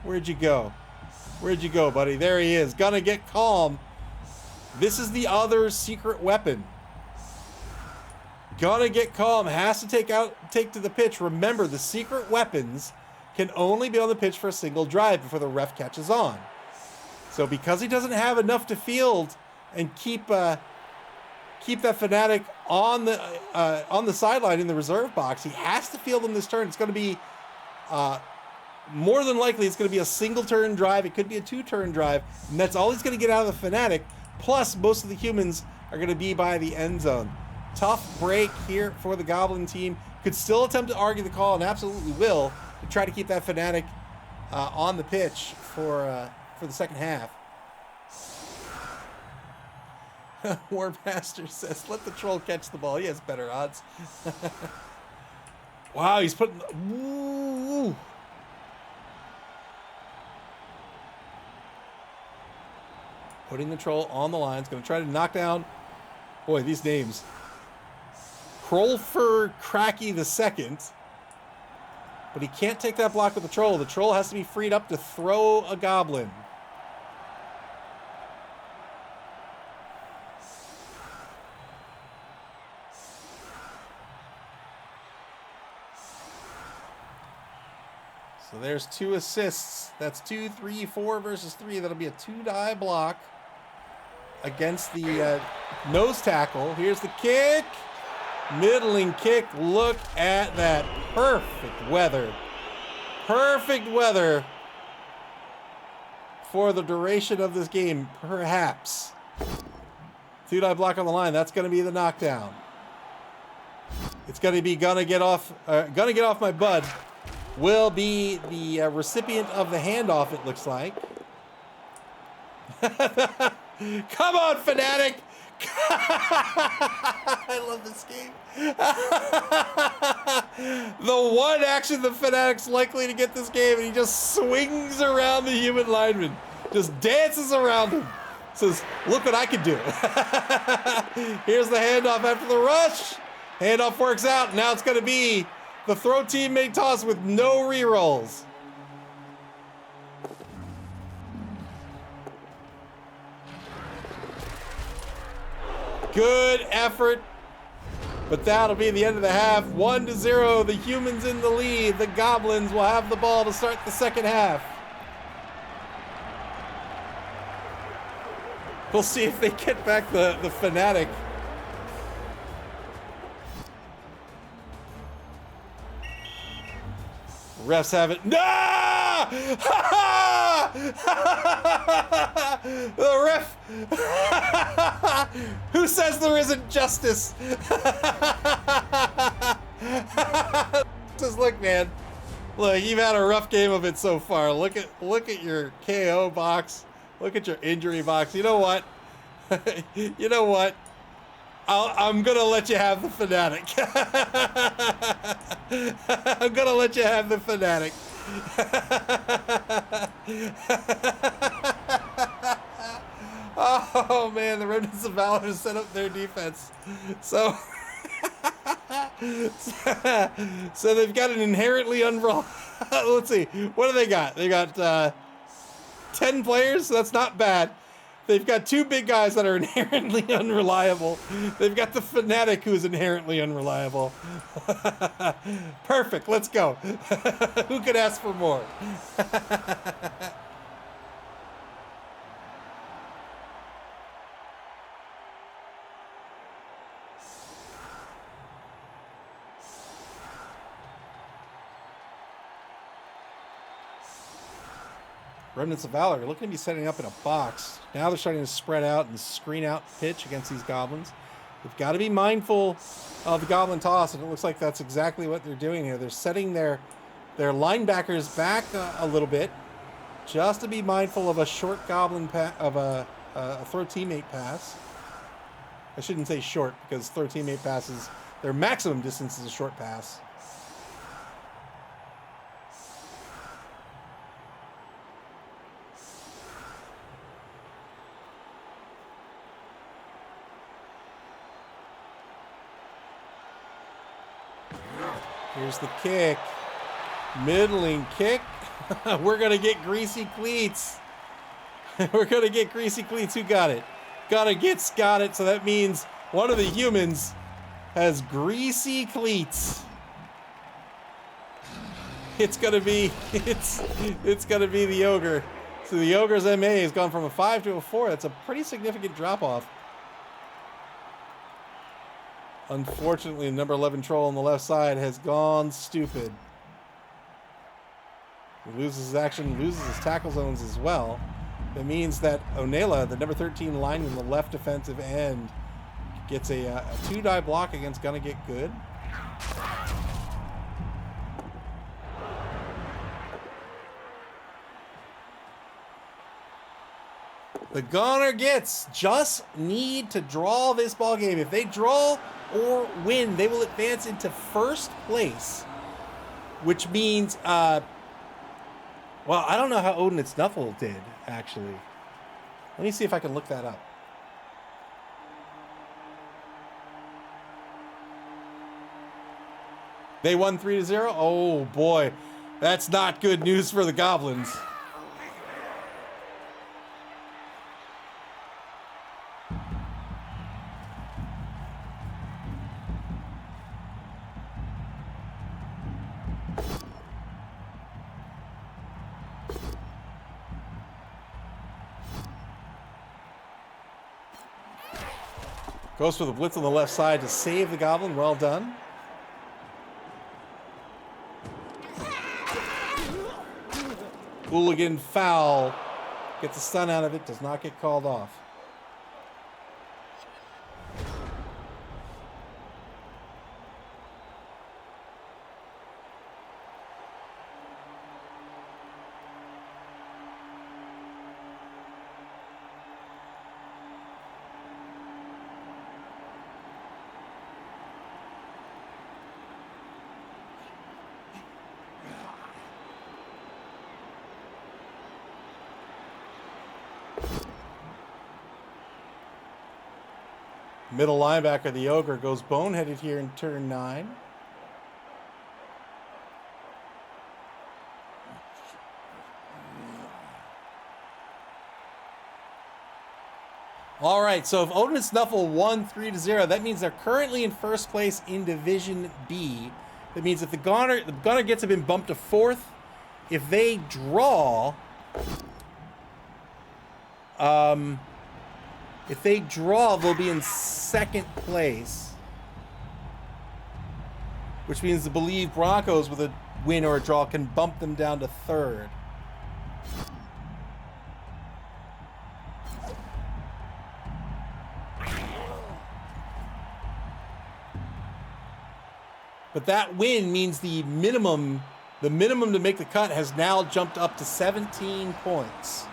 where'd you go? Where'd you go, buddy? There he is. Gonna get calm. This is the other secret weapon. Gonna get calm. Has to take to the pitch. Remember, the secret weapons can only be on the pitch for a single drive before the ref catches on. So because he doesn't have enough to field and keep that fanatic on the sideline in the reserve box, he has to field him this turn. It's going to be more than likely it's going to be a single turn drive. It could be a 2-turn drive, and that's all he's going to get out of the fanatic. Plus, most of the humans are going to be by the end zone. Tough break here for the Goblin team. Could still attempt to argue the call, and absolutely will, to try to keep that fanatic on the pitch for the second half. Warmaster says, "Let the troll catch the ball. He has better odds." Wow, he's putting... Ooh. Putting the troll on the line. He's going to try to knock down... Boy, these names. Krolfer Cracky II. But he can't take that block with the troll. The troll has to be freed up to throw a goblin. So there's 2 assists. That's 2, 3, 4 versus 3. That'll be a 2-die block against the nose tackle. Here's the kick. Middling kick. Look at that. Perfect weather. Perfect weather for the duration of this game, perhaps. 2-die block on the line. That's going to be the knockdown. It's going to be gonna get off my bud. Will be the recipient of the handoff, it looks like. Come on, fanatic! I love this game. The one action the fanatic's likely to get this game, and he just swings around the human lineman. Just dances around him. Says, look what I can do. Here's the handoff after the rush. Handoff works out. Now it's going to be The throw teammate toss with no rerolls. Good effort. But that'll be the end of the half. 1-0. The humans in the lead. The goblins will have the ball to start the second half. We'll see if they get back the fanatic. Refs have it. No! The ref. Who says there isn't justice? Just look, man. Look, you've had a rough game of it so far. Look at your KO box. Look at your injury box. You know what? You know what? I'm gonna let you have the fanatic. I'm gonna let you have the fanatic. Oh man, the Remnants of Valor set up their defense. So, so they've got an inherently unreliable. Let's see, what do they got? They got 10 players. So that's not bad. They've got 2 big guys that are inherently unreliable. They've got the fanatic who's inherently unreliable. Perfect, let's go. Who could ask for more? Remnants of Valor are looking to be setting up in a box. Now they're starting to spread out and screen out pitch against these goblins. They've got to be mindful of the goblin toss, and it looks like that's exactly what they're doing here. They're setting their linebackers back a little bit, just to be mindful of a short goblin of a throw teammate pass. I shouldn't say short, because throw teammate passes, their maximum distance is a short pass. Here's the kick. Middling kick. We're going to get greasy cleats. We're going to get greasy cleats. Who got it? Gitz got it. So that means one of the humans has greasy cleats. It's going to be it's going to be the ogre. So the ogre's MA has gone from a 5 to a 4. That's a pretty significant drop off. Unfortunately, the number 11 troll on the left side has gone stupid. He loses his action, loses his tackle zones as well. That means that Onela, the number 13 lineman, the left defensive end, gets a 2-die block against Gonna Get Good. The Gunner Gitz just need to draw this ball game. If they draw or win, they will advance into first place, which means, well, I don't know how Odin and Snuffle did, actually. Let me see if I can look that up. They won 3-0? Oh boy, that's not good news for the Goblins. Goes for the blitz on the left side to save the Goblin. Well done. Hooligan foul. Gets a stun out of it. Does not get called off. Middle linebacker, the Ogre, goes boneheaded here in turn 9. All right, so if Odin and Snuffle won 3-0, that means they're currently in first place in Division B. That means if the Gunner Gitz have been bumped to 4th. If they draw, they'll be in 2nd place, which means the Believe Broncos with a win or a draw can bump them down to 3rd. But that win means the minimum to make the cut has now jumped up to 17 points.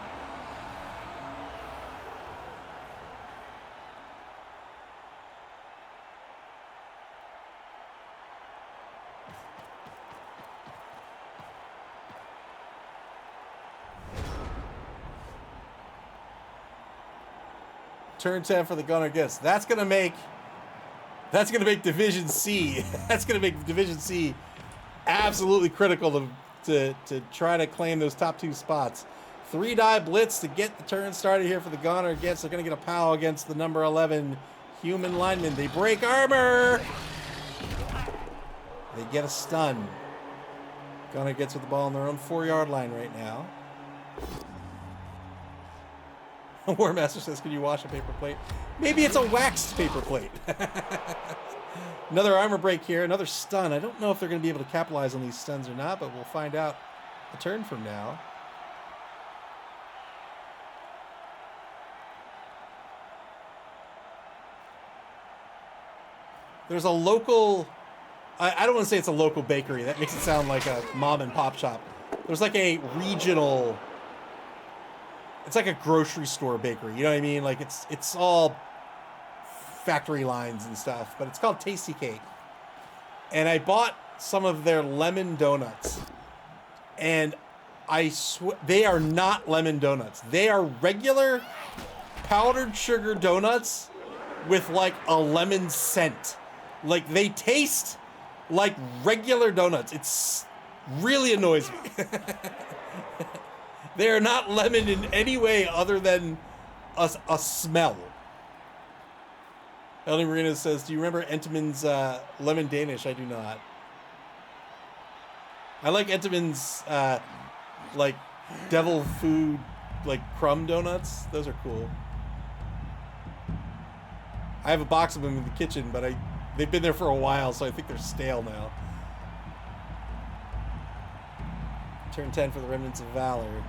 Turn 10 for the Gunner Gitz. That's gonna make Division C. That's gonna make Division C absolutely critical to try to claim those top 2 spots. 3-die blitz to get the turn started here for the Gunner Gitz. They're gonna get a POW against the number 11 human lineman. They break armor. They get a stun. Gunner Gitz with the ball on their own 4-yard line right now. War Master says, can you wash a paper plate? Maybe it's a waxed paper plate. Another armor break here, another stun. I don't know if they're going to be able to capitalize on these stuns or not, but we'll find out a turn from now. There's a local, I don't want to say it's a local bakery. That makes it sound like a mom and pop shop. There's like a regional, it's like a grocery store bakery. You know what I mean? Like it's all factory lines and stuff, but it's called Tasty Cake. And I bought some of their lemon donuts, and I swear they are not lemon donuts. They are regular powdered sugar donuts with like a lemon scent. Like they taste like regular donuts. It's really annoys me. They are not lemon in any way other than a smell. Ellie Marina says, do you remember Entenmann's lemon Danish? I do not. I like Entenmann's like devil food, like crumb donuts. Those are cool. I have a box of them in the kitchen, but they've been there for a while, so I think they're stale now. Turn 10 for the Remnants of Valor.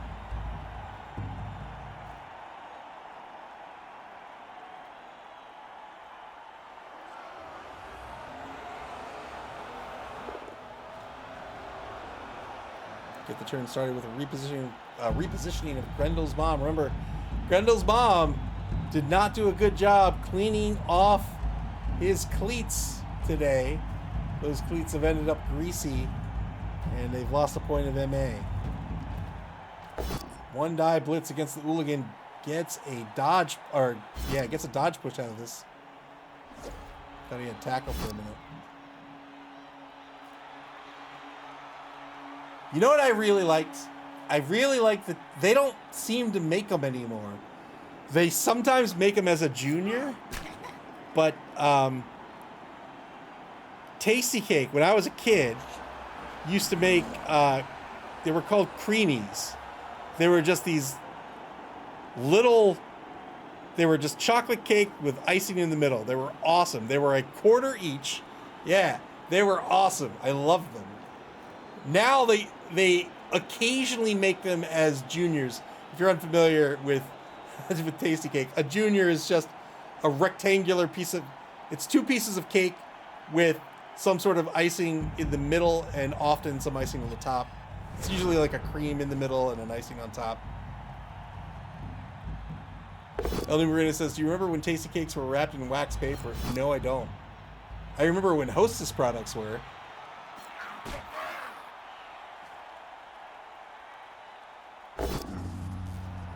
Get the turn started with a repositioning of Grendel's mom. Remember, Grendel's mom did not do a good job cleaning off his cleats today. Those cleats have ended up greasy, and they've lost a point of MA. 1-die blitz against the hooligan gets a dodge, gets a dodge push out of this. Thought he had tackle for a minute. You know what I really liked? I really like that they don't seem to make them anymore. They sometimes make them as a junior, but Tasty Cake, when I was a kid, used to make, they were called creamies. They were just these little, they were just chocolate cake with icing in the middle. They were awesome. They were $1 each. Yeah, they were awesome. I loved them. Now they occasionally make them as juniors. If you're unfamiliar with Tasty Cake, a junior is just a rectangular piece of, it's 2 pieces of cake with some sort of icing in the middle and often some icing on the top. It's usually like a cream in the middle and an icing on top. Ellie Marina says, do you remember when Tasty Cakes were wrapped in wax paper? No, I don't. I remember when Hostess products were.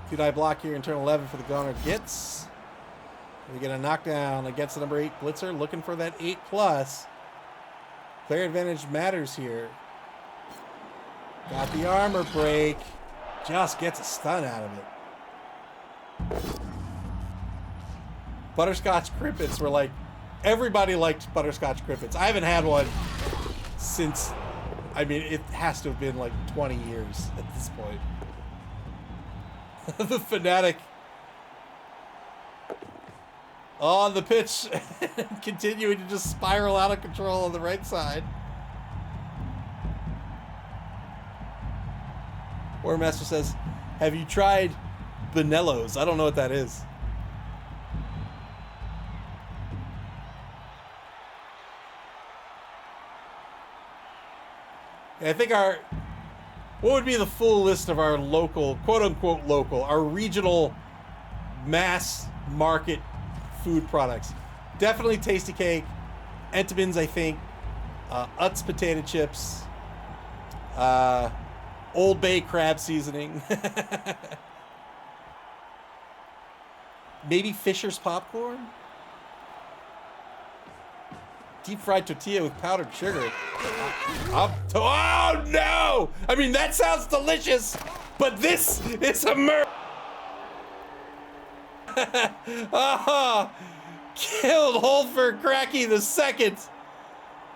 Two-die block here in turn 11 for the Gunner Gitz. We get a knockdown against the number 8 blitzer, looking for that 8+. Player advantage matters here. Got the armor break. Just gets a stun out of it. Butterscotch Crimpets were like, everybody liked Butterscotch Crimpets. I haven't had one since, I mean, it has to have been like 20 years at this point. The Fanatic on the pitch, continuing to just spiral out of control on the right side. Warmaster says, have you tried Bonello's? I don't know what that is. I think what would be the full list of our local, quote unquote local, our regional mass market food products? Definitely Tasty Cake, Entenmann's, I think, Utz potato chips, Old Bay crab seasoning, maybe Fisher's popcorn, deep fried tortilla with powdered sugar. Oh no! I mean, that sounds delicious, but this is a murder. Oh, killed Holford Cracky the second.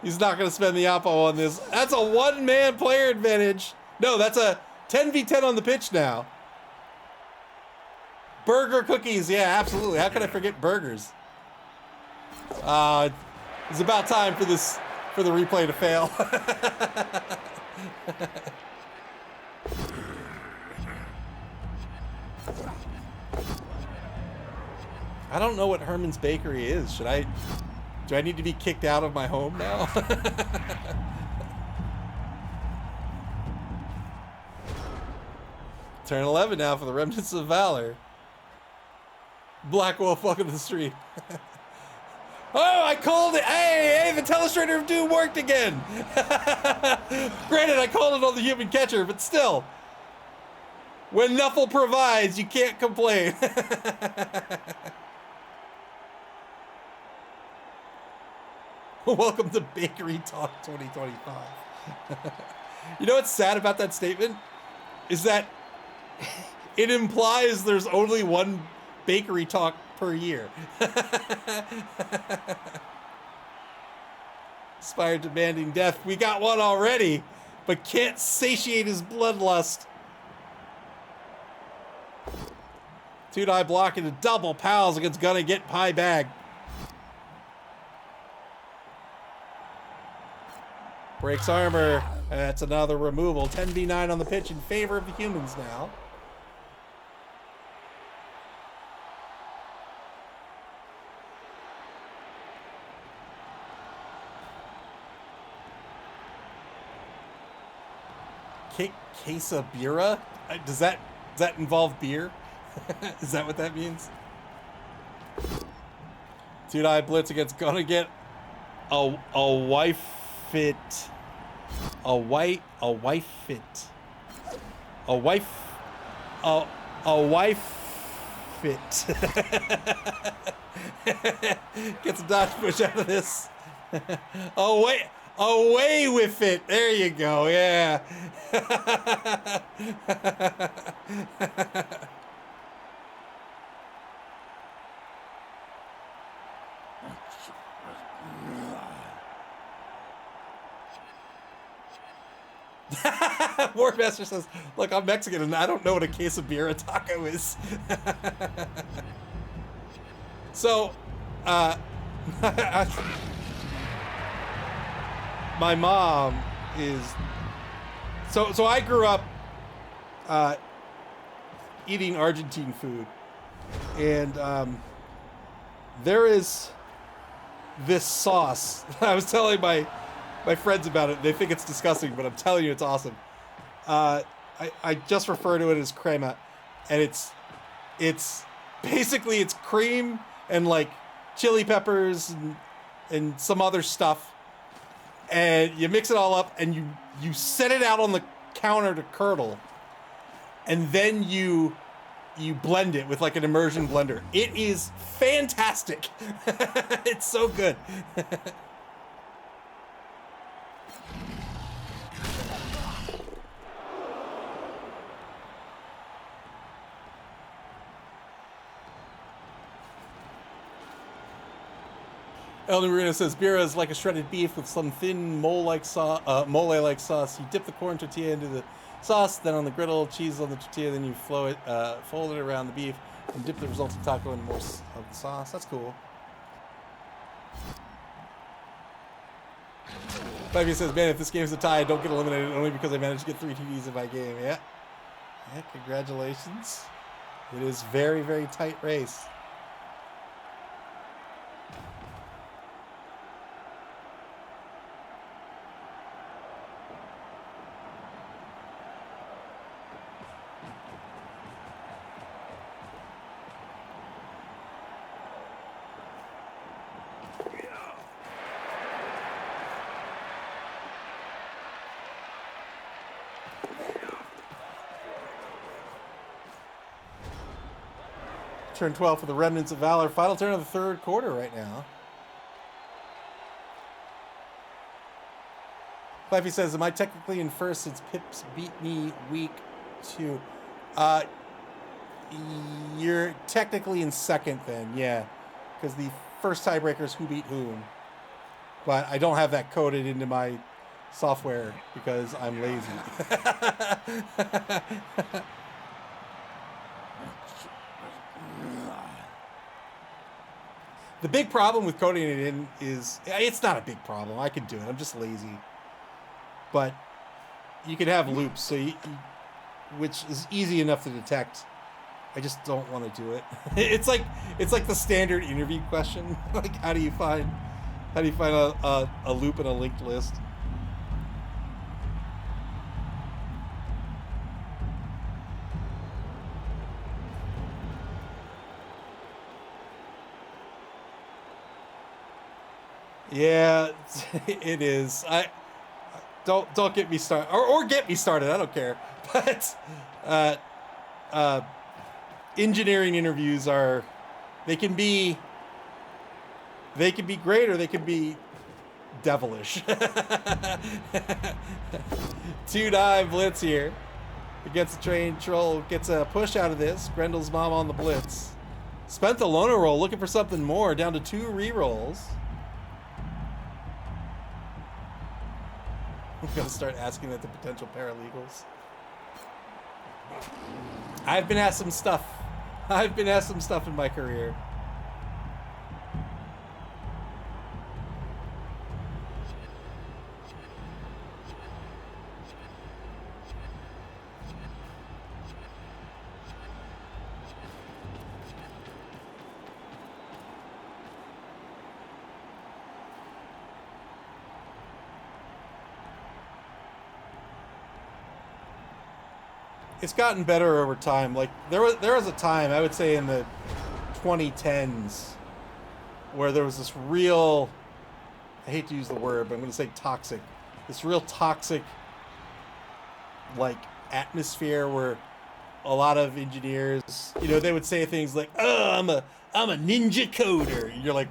He's not going to spend the oppo on this. That's a one-man player advantage. No, that's a 10v10 on the pitch now. Burger cookies, yeah, absolutely. How could I forget burgers? It's about time for the replay to fail. I don't know what Herman's Bakery is. Do I need to be kicked out of my home now? Turn 11 now for the Remnants of Valor. Black Wolf, welcome to the stream. Oh, I called it. Hey, the Telestrator of Doom worked again. Granted, I called it on the Human Catcher, but still. When Nuffle provides, you can't complain. Welcome to Bakery Talk 2025. You know what's sad about that statement? Is that it implies there's only one Bakery Talk per year. Spire demanding death. We got one already, but can't satiate his bloodlust. Two-die blocking a double pals against Gonna Get Pie Bag. Breaks armor. That's another removal. 10v9 on the pitch in favor of the humans now. Quesabira? Does that involve beer? Is that what that means? Two-die blitz against Gonna Get a wife fit. A wife fit. A wife fit. Gets a dodge push out of this. Away with it. There you go. Yeah. Warmaster says, look, I'm Mexican and I don't know what a quesabira taco is. So, my mom is, so I grew up eating Argentine food, and there is this sauce. I was telling my friends about it. They think it's disgusting, but I'm telling you it's awesome. I just refer to it as crema, and it's basically it's cream and like chili peppers and some other stuff, and you mix it all up and you set it out on the counter to curdle, and then you blend it with like an immersion blender. It is fantastic. It's so good. Elden Marino says Bira is like a shredded beef with some thin mole-like mole-like sauce. You dip the corn tortilla into the sauce, then on the griddle, cheese on the tortilla, then you fold it around the beef, and dip the resulting taco in more of the sauce. That's cool. Flavia says, man, if this game's a tie, I don't get eliminated only because I managed to get 3 TDs in my game. Yeah. Yeah, congratulations. It is very, very tight race. Turn 12 for the Remnants of Valor. Final turn of the third quarter right now. Cleffy says, am I technically in first since Pips beat me week 2? You're technically in second then, yeah. Because the first tiebreaker is who beat whom. But I don't have that coded into my software because I'm lazy. The big problem with coding it in is, it's not a big problem. I can do it. I'm just lazy. But you can have loops, so which is easy enough to detect. I just don't want to do it. It's like the standard interview question. Like, how do you find a loop in a linked list? Yeah, it is. Don't get me started, or get me started. I don't care. But engineering interviews they can be great or they can be devilish. 2-9 blitz here against the trained troll. Gets a push out of this. Grendel's mom on the blitz. Spent the loner roll looking for something more. Down to 2 re-rolls. I'm gonna start asking that to potential paralegals. I've been asked some stuff. In my career. It's gotten better over time. Like there was a time, I would say in the 2010s, where there was this real, I hate to use the word, but I'm going to say toxic. This real toxic, like, atmosphere where a lot of engineers, they would say things like, "Oh, I'm a ninja coder." And you're like,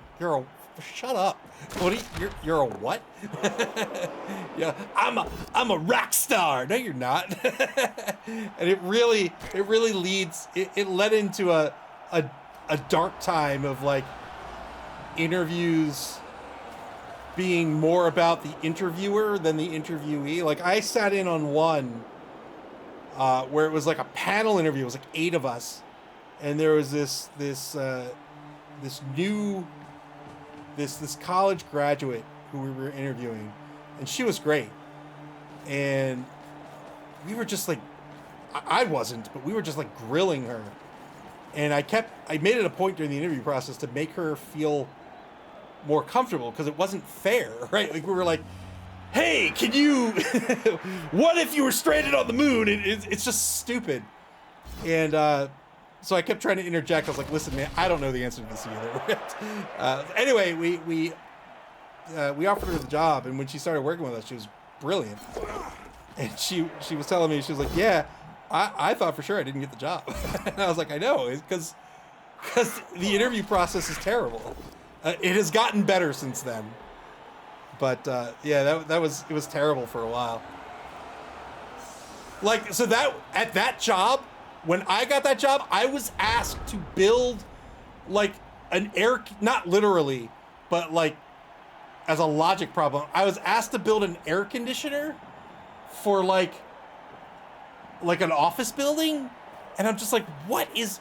shut up. What you're a what? Yeah, I'm a rock star. No, you're not. And it really leads. It led into a dark time of like interviews being more about the interviewer than the interviewee. Like I sat in on one where it was like a panel interview. It was like 8 of us, and there was this college graduate who we were interviewing, and she was great. And we were just like, I wasn't, but we were just like grilling her. And I made it a point during the interview process to make her feel more comfortable because it wasn't fair, right? Like we were like, hey, can you, what if you were stranded on the moon? It's just stupid. And, so I kept trying to interject. I was like, listen, man, I don't know the answer to this either. Anyway, we offered her the job, and when she started working with us, she was brilliant. And she was telling me, she was like, yeah, I thought for sure I didn't get the job. And I was like, I know, because the interview process is terrible. It has gotten better since then. But yeah, it was terrible for a while. Like, so that at that job, when I got that job, I was asked to build like an not literally, but like as a logic problem. I was asked to build an air conditioner for like an office building, and I'm just like, what is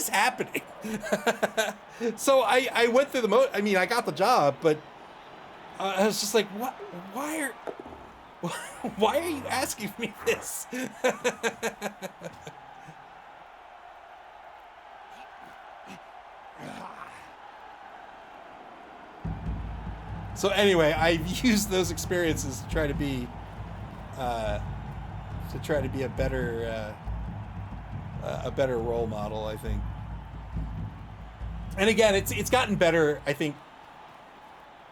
happening? So I went through the I mean, I got the job, but I was just like, what? Why are you asking me this? So anyway, I've used those experiences to try to be a better role model, I think. And again, it's gotten better, I think,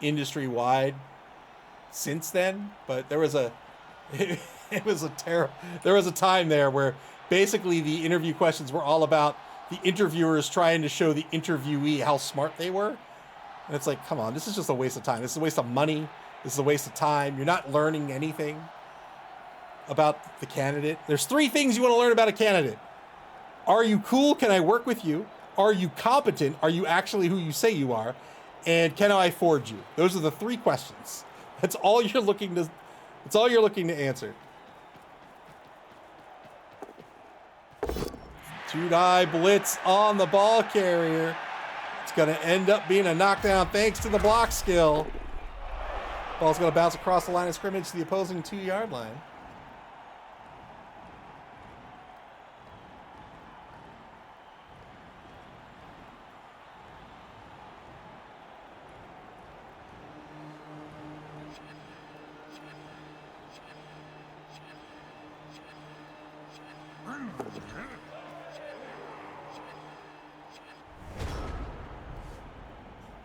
industry wide since then. But there was a time there where basically the interview questions were all about the interviewers trying to show the interviewee how smart they were. And it's like, come on, this is just a waste of time. This is a waste of money. This is a waste of time. You're not learning anything about the candidate. There's 3 things you want to learn about a candidate. Are you cool? Can I work with you? Are you competent? Are you actually who you say you are? And can I afford you? Those are the 3 questions. That's all you're looking to answer. 2-die blitz on the ball carrier. It's going to end up being a knockdown thanks to the block skill. Ball's going to bounce across the line of scrimmage to the opposing 2-yard line.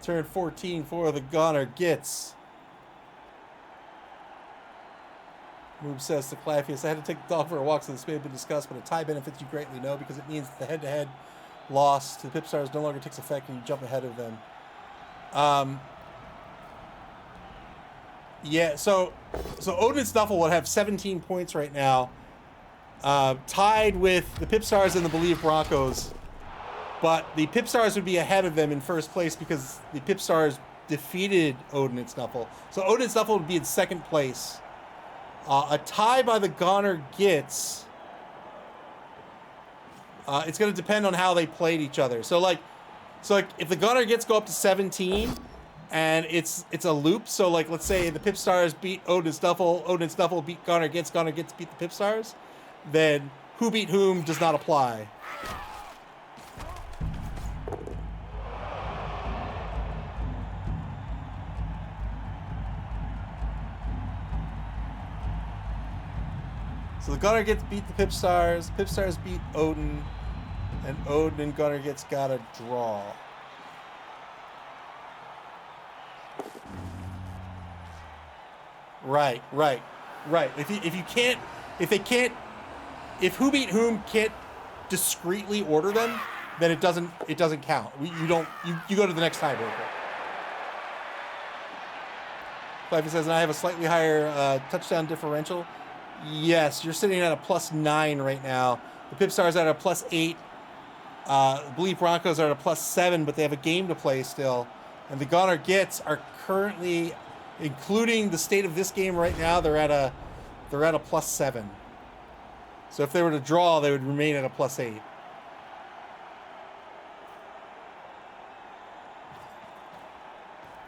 Turn 14 for the gunner, Gitz. Move says to Clavius, I had to take the dog for a walk, so this may have been discussed, but a tie benefits you greatly know because it means the head-to-head loss to the Pipstars no longer takes effect and you jump ahead of them. Yeah, so Odin Snuffle would have 17 points right now, tied with the Pipstars and the Believe Broncos. But the Pipstars would be ahead of them in first place because the Pipstars defeated Odin and Snuffle. So Odin and Snuffle would be in second place. A tie by the Goner Gitz. It's going to depend on how they played each other. So if the Goner Gitz go up to 17 and it's a loop. So like let's say the Pipstars beat Odin and Snuffle beat Goner Gitz beat the Pipstars, then who beat whom does not apply. So the Gunner Gitz beat the Pipstars beat Odin, and Odin and Gunner Gitz got a draw. Right. If who beat whom can't discreetly order them, then it doesn't count. You go to the next tiebreaker. Clive says, and I have a slightly higher touchdown differential. Yes, you're sitting at a +9 right now. The Pipstars are at a +8. Believe Broncos are at a +7, but they have a game to play still. And the Goner Gitz are currently, including the state of this game right now, they're at a +7. So if they were to draw, they would remain at a +8.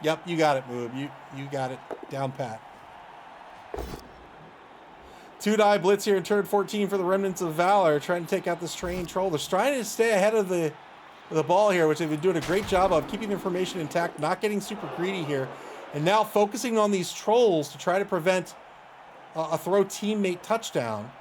Yep, you got it, Moob. You got it down pat. 2-die blitz here in turn 14 for the Remnants of Valor, trying to take out this trained troll. They're trying to stay ahead of the ball here, which they've been doing a great job of, keeping the information intact, not getting super greedy here, and now focusing on these trolls to try to prevent a throw teammate touchdown.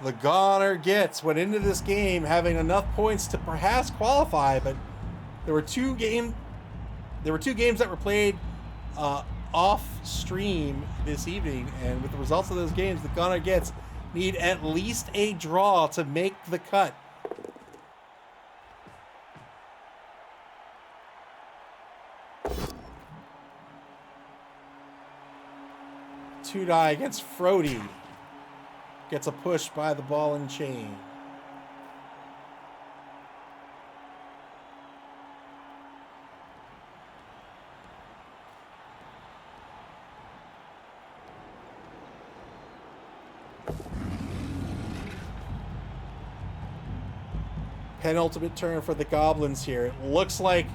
The Goner Gitz went into this game having enough points to perhaps qualify, but there were two games that were played off stream this evening, and with the results of those games, the Goner Gitz need at least a draw to make the cut. Two-die against Frody. Gets a push by the ball and chain. Penultimate turn for the Goblins here. It looks like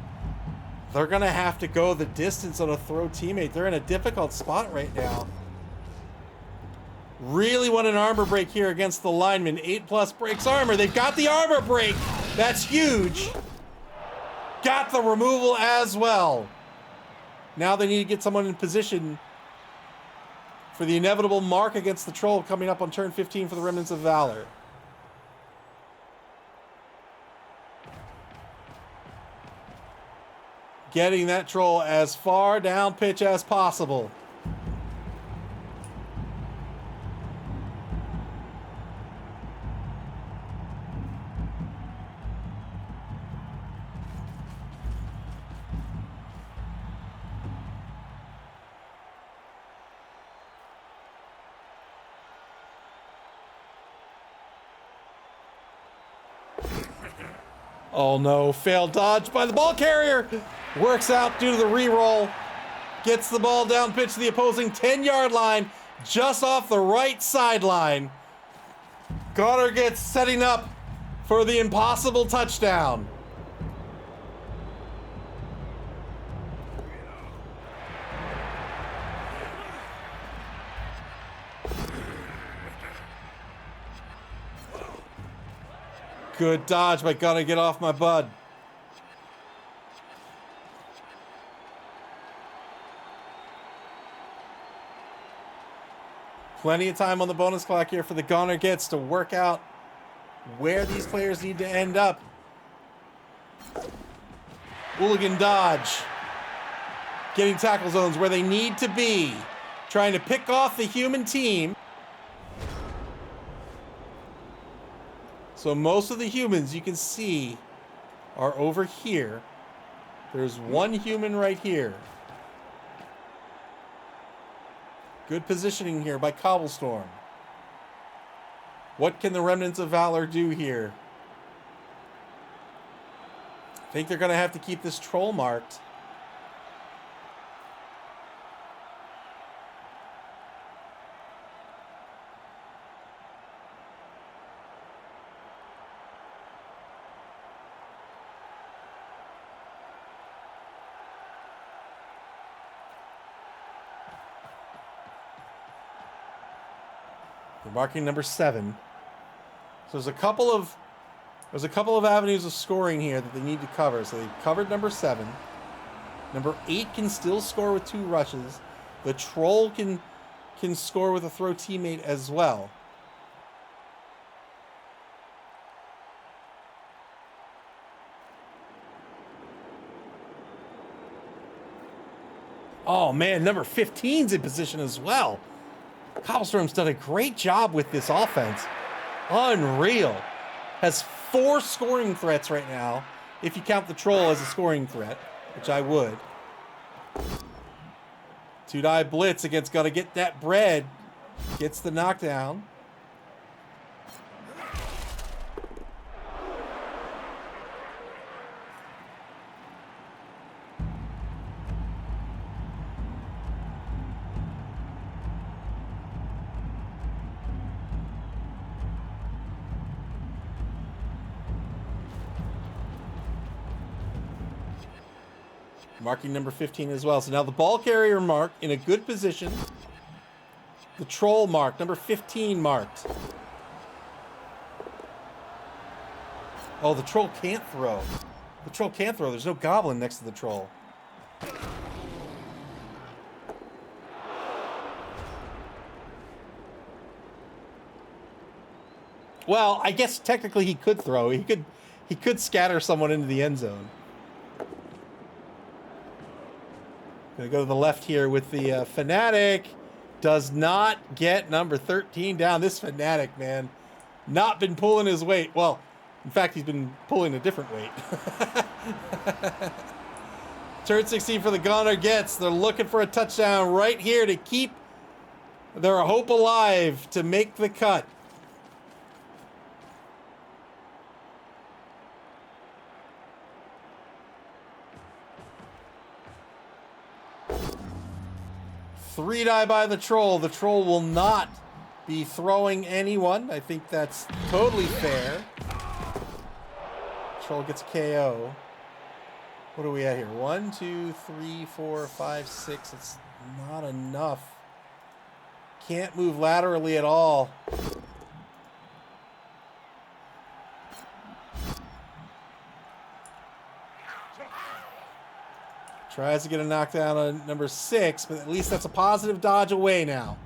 they're going to have to go the distance on a throw teammate. They're in a difficult spot right now. Really want an armor break here against the lineman. 8+ breaks armor. They've got the armor break. That's huge. Got the removal as well. Now they need to get someone in position for the inevitable mark against the troll coming up on turn 15 for the Remnants of Valor. Getting that troll as far down pitch as possible. Oh no, failed dodge by the ball carrier. Works out due to the re-roll. Gets the ball down pitch to the opposing 10-yard line, just off the right sideline. Goner gets setting up for the impossible touchdown. Good dodge, but gotta get off my bud. Plenty of time on the bonus clock here for the Goner Gitz to work out where these players need to end up. Hooligan dodge. Getting tackle zones where they need to be. Trying to pick off the human team. So most of the humans you can see are over here. There's one human right here. Good positioning here by Cobblestorm. What can the Remnants of Valor do here? I think they're going to have to keep this troll marked. They're marking number 7. So there's a couple of avenues of scoring here that they need to cover. So they've covered number 7. Number 8 can still score with 2 rushes. The troll can score with a throw teammate as well. Oh man, number 15's in position as well. Cobblestorm's done a great job with this offense. Unreal. Has 4 scoring threats right now, if you count the troll as a scoring threat, which I would. 2-die blitz against gotta get that bread. Gets the knockdown. Marking number 15 as well. So now the ball carrier marked in a good position. The troll marked, number 15 marked. Oh, the troll can't throw. The troll can't throw. There's no goblin next to the troll. Well, I guess technically he could throw. He could scatter someone into the end zone. Gonna go to the left here with the Fanatic. Does not get number 13 down. This Fanatic, man, not been pulling his weight. Well, in fact, he's been pulling a different weight. Turn 16 for the Gunner Gitz. They're looking for a touchdown right here to keep their hope alive to make the cut. Three die by the Troll. The Troll will not be throwing anyone. I think that's totally fair. Troll gets a KO. What are we at here? 1, 2, 3, 4, 5, 6. It's not enough. Can't move laterally at all. Tries to get a knockdown on number 6, but at least that's a positive dodge away now.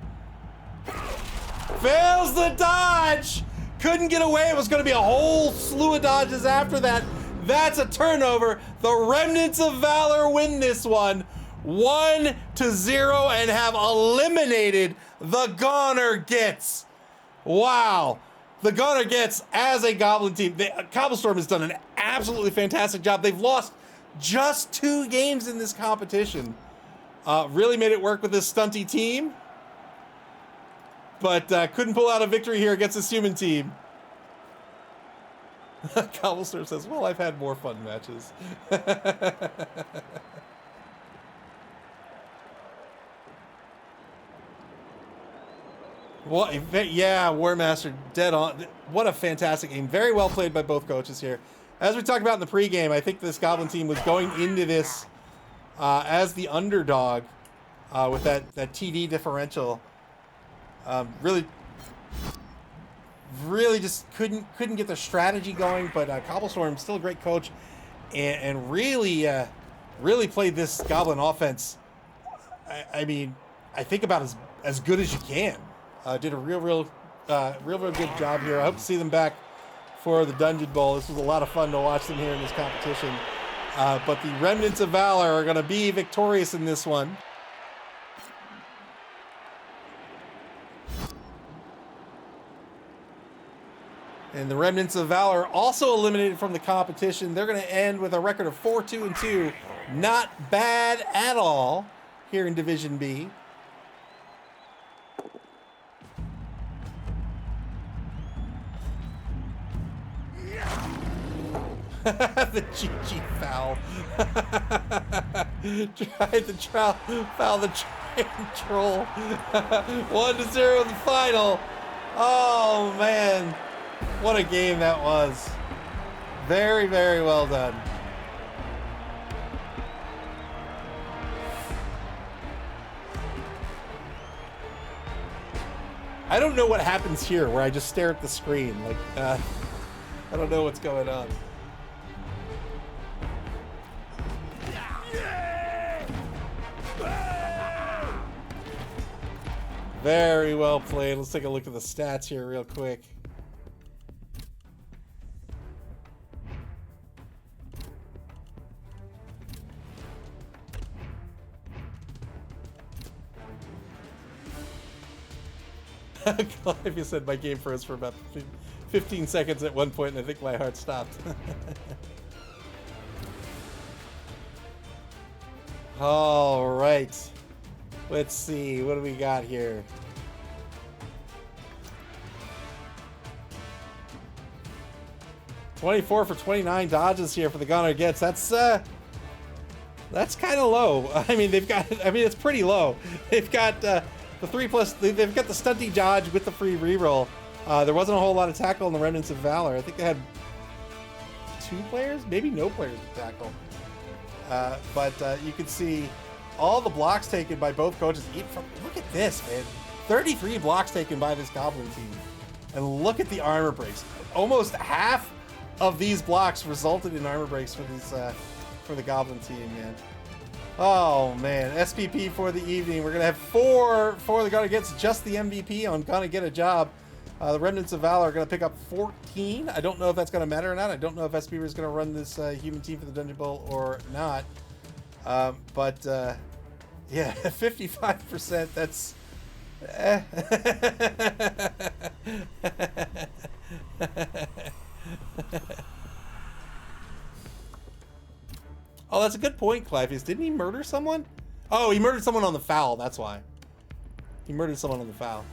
Fails the dodge! Couldn't get away. It was going to be a whole slew of dodges after that. That's a turnover. The Remnants of Valor win this one 1-0 and have eliminated the Gunner Gitz. Wow. The Gunner Gitz as a Goblin team. Cobblestorm has done an absolutely fantastic job. They've lost just 2 games in this competition. Really made it work with this stunty team. But couldn't pull out a victory here against this human team. Cobblestorm says, well, I've had more fun matches. Well, yeah, War Master, dead on. What a fantastic game. Very well played by both coaches here. As we talked about in the pregame, I think this Goblin team was going into this as the underdog with that TD differential. Really just couldn't get their strategy going, but Cobblestorm, still a great coach, and really played this Goblin offense. I mean, I think about as good as you can. Did a real good job here. I hope to see them back for the Dungeon Bowl. This was a lot of fun to watch them here in this competition. But the Remnants of Valor are going to be victorious in this one. And the Remnants of Valor also eliminated from the competition. They're going to end with a record of 4-2-2. Not bad at all here in Division B. The GG foul. Tried to foul the giant troll. 1-0 in the final. Oh, man. What a game that was. Very, very well done. I don't know what happens here where I just stare at the screen. Like, I don't know what's going on. Very well played. Let's take a look at the stats here real quick. If you said my game froze for about 15 seconds at one point, and I think my heart stopped. All right. Let's see. What do we got here? $24 for 29 dodges here for the Gunner Gitz. That's kind of low. I mean, it's pretty low. They've got the 3+. They've got the stunty dodge with the free reroll. There wasn't a whole lot of tackle in the Remnants of Valor. I think they had 2 players, maybe no players to tackle. But you can see all the blocks taken by both coaches. Look at this, man. 33 blocks taken by this Goblin team. And look at the armor breaks. Almost half of these blocks resulted in armor breaks for the Goblin team, man. Oh, man. SPP for the evening. We're going to have 4 for the Gunner Gitz. Just the MVP on Gonna Get a Job. The Remnants of Valor are going to pick up 14. I don't know if that's going to matter or not. I don't know if SBeaver is going to run this human team for the Dungeon Bowl or not. But yeah, 55%. That's. Oh, that's a good point, Clivius. Didn't he murder someone? Oh, he murdered someone on the foul. That's why. He murdered someone on the foul.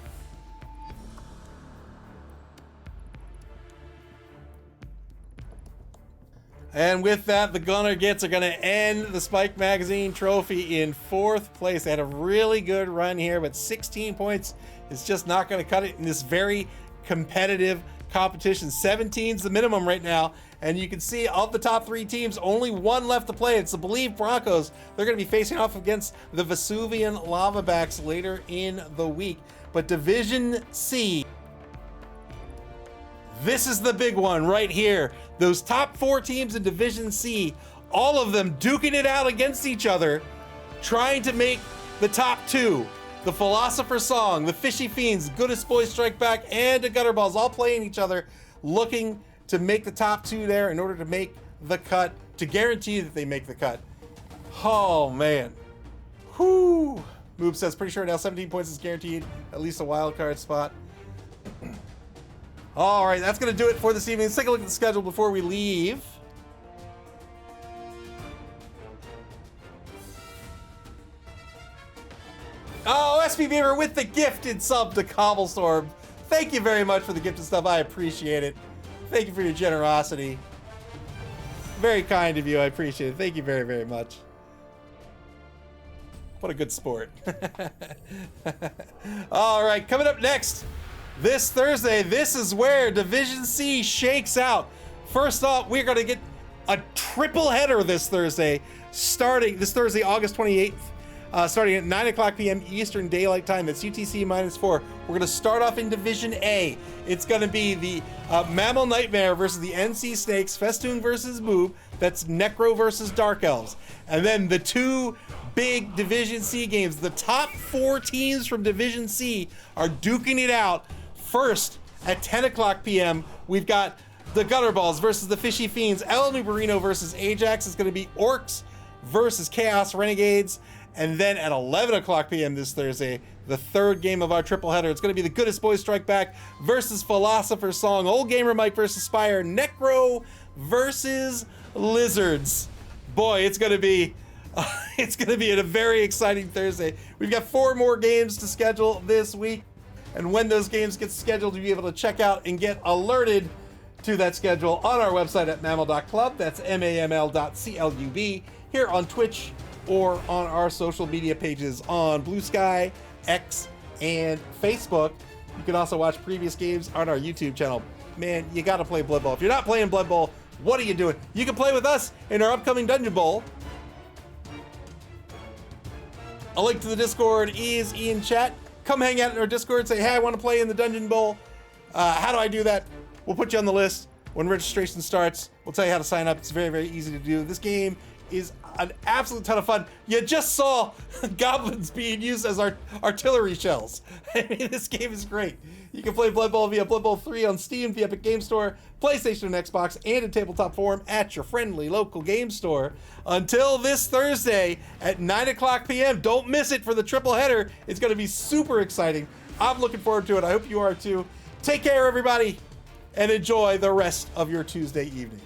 And with that, the Gunner Gitz are going to end the Spike Magazine Trophy in 4th place. They had a really good run here, but 16 points is just not going to cut it in this very competitive competition. 17 is the minimum right now. And you can see of the top 3 teams, only one left to play. It's the Believe Broncos. They're going to be facing off against the Vesuvian Lavabacks later in the week. But Division C, this is the big one right here. Those top 4 teams in Division C, all of them duking it out against each other, trying to make the top 2. The Philosopher's Song, the Fishy Fiends, Goodest Boys Strike Back, and the Gutterballs all playing each other, looking to make the top 2 there in order to make the cut, to guarantee that they make the cut. Oh, man. Whoo. Moob says, pretty sure now 17 points is guaranteed, at least a wild card spot. All right, that's going to do it for this evening. Let's take a look at the schedule before we leave. Oh, SB Beaver with the gifted sub to Cobblestorm. Thank you very much for the gifted stuff. I appreciate it. Thank you for your generosity. Very kind of you. I appreciate it. Thank you very, very much. What a good sport. All right, coming up next. This Thursday, this is where Division C shakes out. First off, we're going to get a triple header this Thursday, starting this Thursday, August 28th, starting at 9 o'clock p.m. Eastern Daylight Time. That's UTC -4. We're going to start off in Division A. It's going to be the MAML Nightmare versus the NC Snakes, Festoon versus Moob. That's Necro versus Dark Elves. And then the 2 big Division C games. The top 4 teams from Division C are duking it out. First, at 10 o'clock p.m., we've got the Gutterballs versus the Fishy Fiends. El Nubarino versus Ajax. It's going to be Orcs versus Chaos Renegades. And then at 11 o'clock p.m. this Thursday, the 3rd game of our triple header. It's going to be the Goodest Boys Strike Back versus Philosopher's Song. Old Gamer Mike versus Spire. Necro versus Lizards. Boy, it's going to be a very exciting Thursday. We've got 4 more games to schedule this week. And when those games get scheduled, you'll be able to check out and get alerted to that schedule on our website at maml.club. That's maml.club. Here on Twitch or on our social media pages on Blue Sky, X, and Facebook. You can also watch previous games on our YouTube channel. Man, you got to play Blood Bowl. If you're not playing Blood Bowl, what are you doing? You can play with us in our upcoming Dungeon Bowl. A link to the Discord is in chat. Come hang out in our Discord, say, hey, I want to play in the Dungeon Bowl. How do I do that? We'll put you on the list. When registration starts, we'll tell you how to sign up. It's very, very easy to do. This game is an absolute ton of fun. You just saw goblins being used as artillery shells. I mean, this game is great. You can play Blood Bowl via Blood Bowl 3 on Steam, the Epic Game Store, PlayStation and Xbox, and in tabletop form at your friendly local game store. Until this Thursday at 9 o'clock p.m. Don't miss it for the triple header. It's going to be super exciting. I'm looking forward to it. I hope you are too. Take care, everybody, and enjoy the rest of your Tuesday evening.